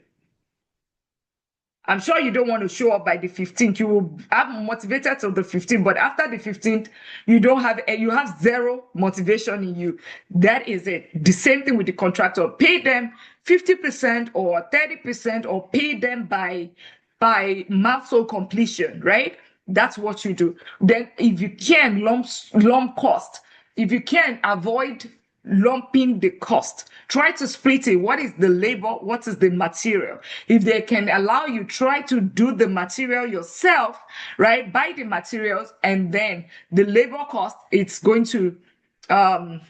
I'm sure you don't want to show up by the 15th. You will have motivated till the 15th, but after the 15th, you have zero motivation in you. That is it. The same thing with the contractor. Pay them 50% or 30% or pay them by milestone completion, right? That's what you do. Then if you can lump cost, if you can avoid lumping the cost, try to split it. What is the labor? What is the material? If they can allow you, try to do the material yourself, right? Buy the materials, and then the labor cost, it's going to um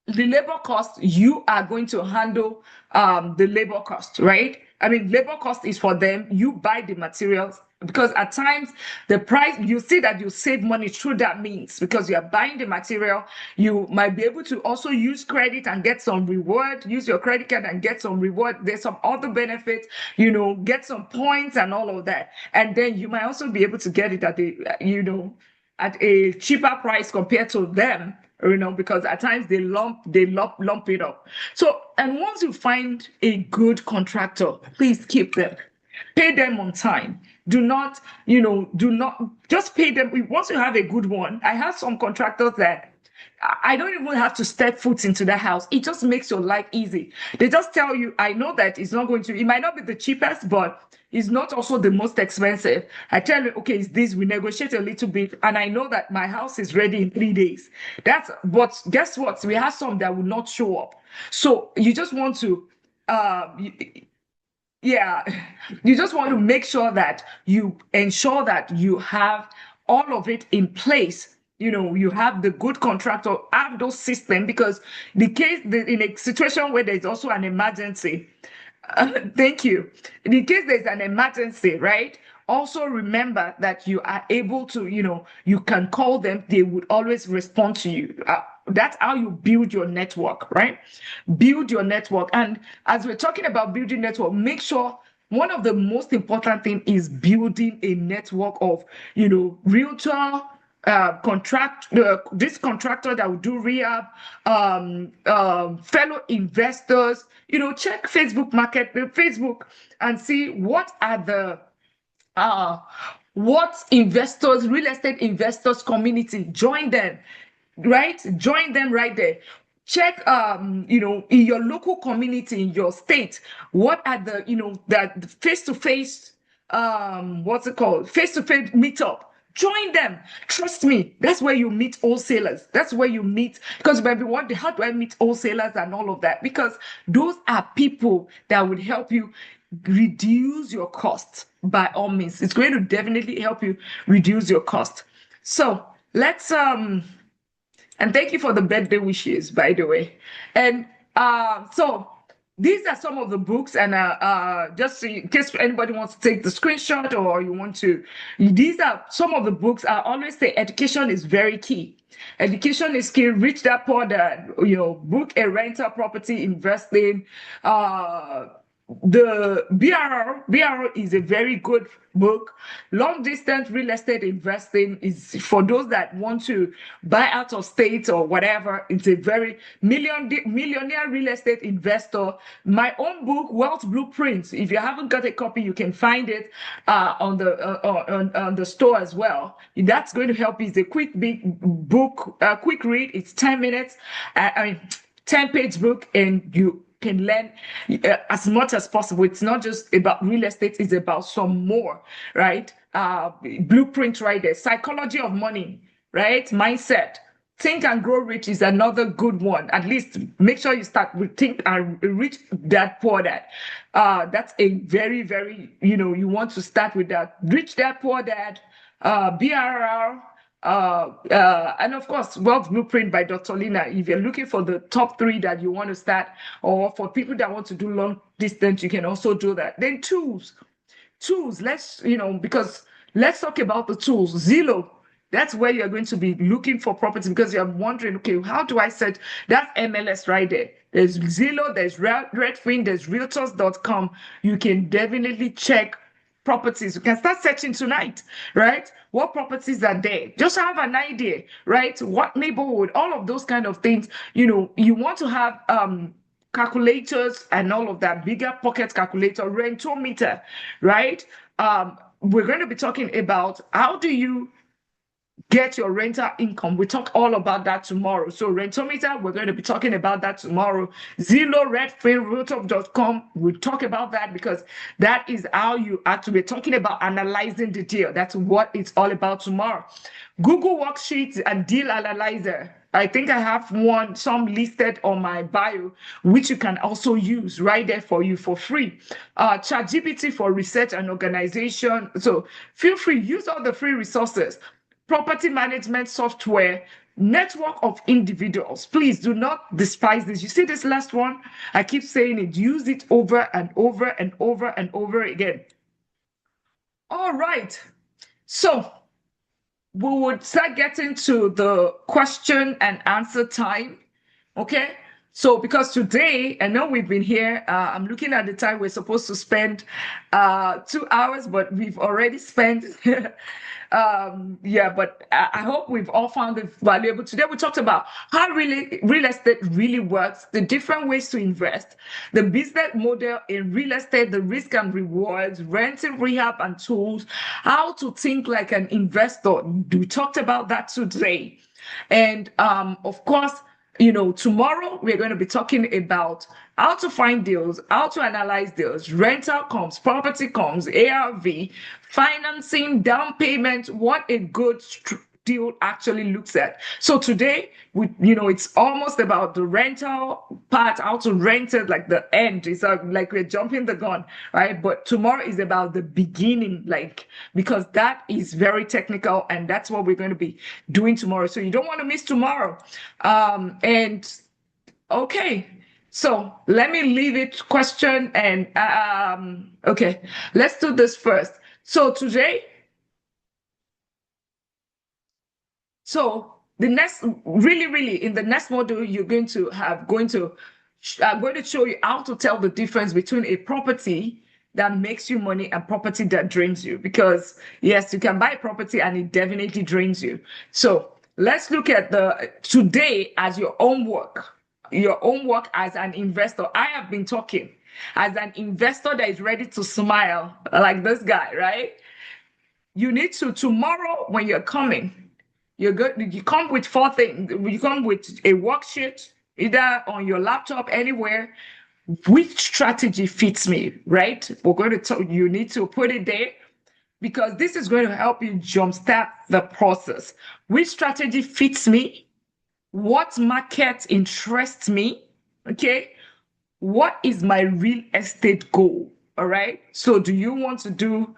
the labor cost, you are going to handle the labor cost, right? I mean, labor cost is for them. You buy the materials because at times the price, you see that you save money through that means because you are buying the material. You might be able to also use credit and get some reward, use your credit card and get some reward. There's some other benefits, get some points and all of that. And then you might also be able to get it at a cheaper price compared to them, because at times they lump it up. So, and once you find a good contractor, please keep them. Pay them on time. Do not just pay them. Once you have a good one, I have some contractors that I don't even have to step foot into the house. It just makes your life easy. They just tell you, I know that it might not be the cheapest, but it's not also the most expensive. I tell you, okay, it's this, we negotiate a little bit, and I know that my house is ready in 3 days. But guess what? We have some that will not show up. So you just want to, yeah, you just want to make sure that you ensure that you have all of it in place. You have the good contractor, have those systems, because in a situation where there's also an emergency, thank you. In case there's an emergency, right? Also remember that you are able to, you can call them, they would always respond to you. That's how you build your network, right? Build your network. And as we're talking about building network, make sure one of the most important thing is building a network of, realtor, this contractor that will do rehab, fellow investors, check Facebook and see uh what real estate investors community, join them, right? Join them right there. Check, in your local community, in your state, what are the face-to-face what's it called, face-to-face meetup. Join them. Trust me, that's where you meet wholesalers. That's where you meet, because maybe what how do I meet wholesalers and all of that? Because those are people that would help you reduce your costs by all means. It's going to definitely help you reduce your cost. So let's and thank you for the birthday wishes, by the way. And so these are some of the books, and just in case anybody wants to take the screenshot or you want to, these are some of the books. I always say education is very key. Education is key. Rich Dad Poor Dad, book a rental property investing. The BRR is a very good book. Long distance real estate investing is for those that want to buy out of state or whatever. It's a very millionaire real estate investor. My own book, Wealth Blueprints. If you haven't got a copy, you can find it on the store as well. That's going to help you. It's a big book, quick read. It's 10 minutes. 10-page book, and you can learn as much as possible. It's not just about real estate, it's about some more, right? Blueprint right there. Psychology of money, right? Mindset. Think and Grow Rich is another good one. At least make sure you start with Think and Rich Dad Poor Dad. That's a very, very, you want to start with that. Rich Dad Poor Dad, BRR, and of course, Wealth Blueprint by Dr. Lina. If you're looking for the top 3 that you want to start, or for people that want to do long distance, you can also do that. Then tools, because let's talk about the tools. Zillow, that's where you're going to be looking for property, because you're wondering, okay, how do I set that's MLS right there. There's Zillow, there's Redfin, there's Realtors.com. You can definitely check properties. You can start searching tonight, right? What properties are there? Just have an idea, right? What neighborhood? All of those kind of things. You want to have calculators and all of that, bigger pocket calculator, rentometer, right? We're going to be talking about how do you get your rental income. We talk all about that tomorrow. So rentometer, we're going to be talking about that tomorrow. Zillow, Redfin, Realtor.com, we'll talk about that, because that is how you actually talking about analyzing the deal. That's what it's all about tomorrow. Google Worksheets and Deal Analyzer. I think I have some listed on my bio, which you can also use right there for you for free. ChatGPT for research and organization. So feel free, use all the free resources. Property management software, network of individuals. Please do not despise this. You see this last one? I keep saying it. Use it over and over and over and over again. All right. So we would start getting to the question and answer time. Okay. So because today, I know we've been here, I'm looking at the time we're supposed to spend 2 hours, but we've already spent but I hope we've all found it valuable. Today we talked about how real estate really works, the different ways to invest, the business model in real estate, the risk and rewards, renting, rehab, and tools, how to think like an investor. We talked about that today. And of course, tomorrow we're going to be talking about how to find deals, how to analyze deals, rental comps, property comps, ARV, financing, down payment, what a good deal actually looks at. So today, it's almost about the rental part, how to rent it, like the end. It's like we're jumping the gun, right? But tomorrow is about the beginning, because that is very technical, and that's what we're going to be doing tomorrow. So you don't want to miss tomorrow. Okay. So let me leave it question and okay, let's do this first. So today, the next, really, in the next module, you're going to I'm going to show you how to tell the difference between a property that makes you money and property that drains you. Because yes, you can buy a property and it definitely drains you. So let's look at today as your own work as an investor. I have been talking as an investor that is ready to smile like this guy, right? You need to, tomorrow when you're coming, you come with 4 things. You come with a worksheet, either on your laptop, anywhere. Which strategy fits me, right? We're going to you need to put it there. because this is going to help you jumpstart the process. Which strategy fits me? What market interests me? Okay. What is my real estate goal? All right. So do you want to do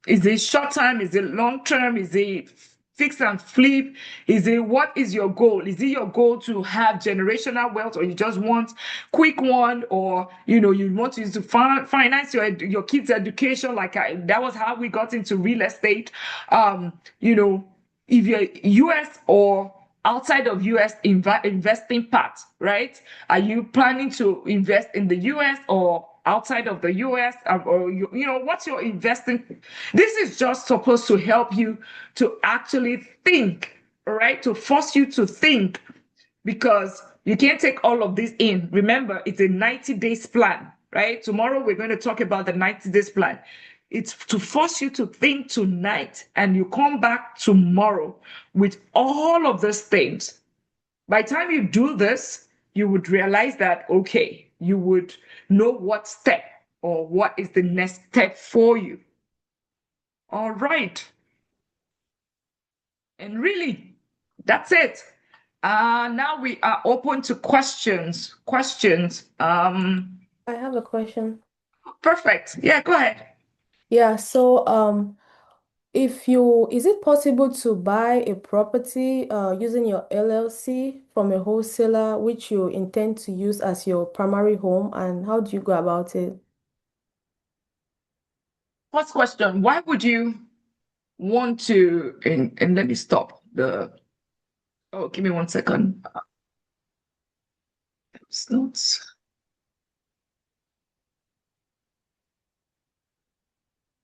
is it short term? Is it long term? Is it fix and flip? Is it what is your goal? Is it your goal to have generational wealth, or you just want quick one, or you want to use to finance your kids' education? That was how we got into real estate. You know, if you're US or outside of US investing part, right? Are you planning to invest in the US or outside of the US? Or what's your investing? This is just supposed to help you to actually think, all right? To force you to think, because you can't take all of this in. Remember, it's a 90 days plan, right? Tomorrow we're going to talk about the 90 days plan. It's to force you to think tonight, and you come back tomorrow with all of these things. By the time you do this, you would realize that, okay, you would know what step or what is the next step for you. All right. And really, that's it. Now we are open to questions. Questions. I have a question. Perfect. Yeah, go ahead. Yeah, so is it possible to buy a property using your LLC from a wholesaler which you intend to use as your primary home, and how do you go about it? First question, why would you want to, and let me stop oh, give me 1 second. It's not.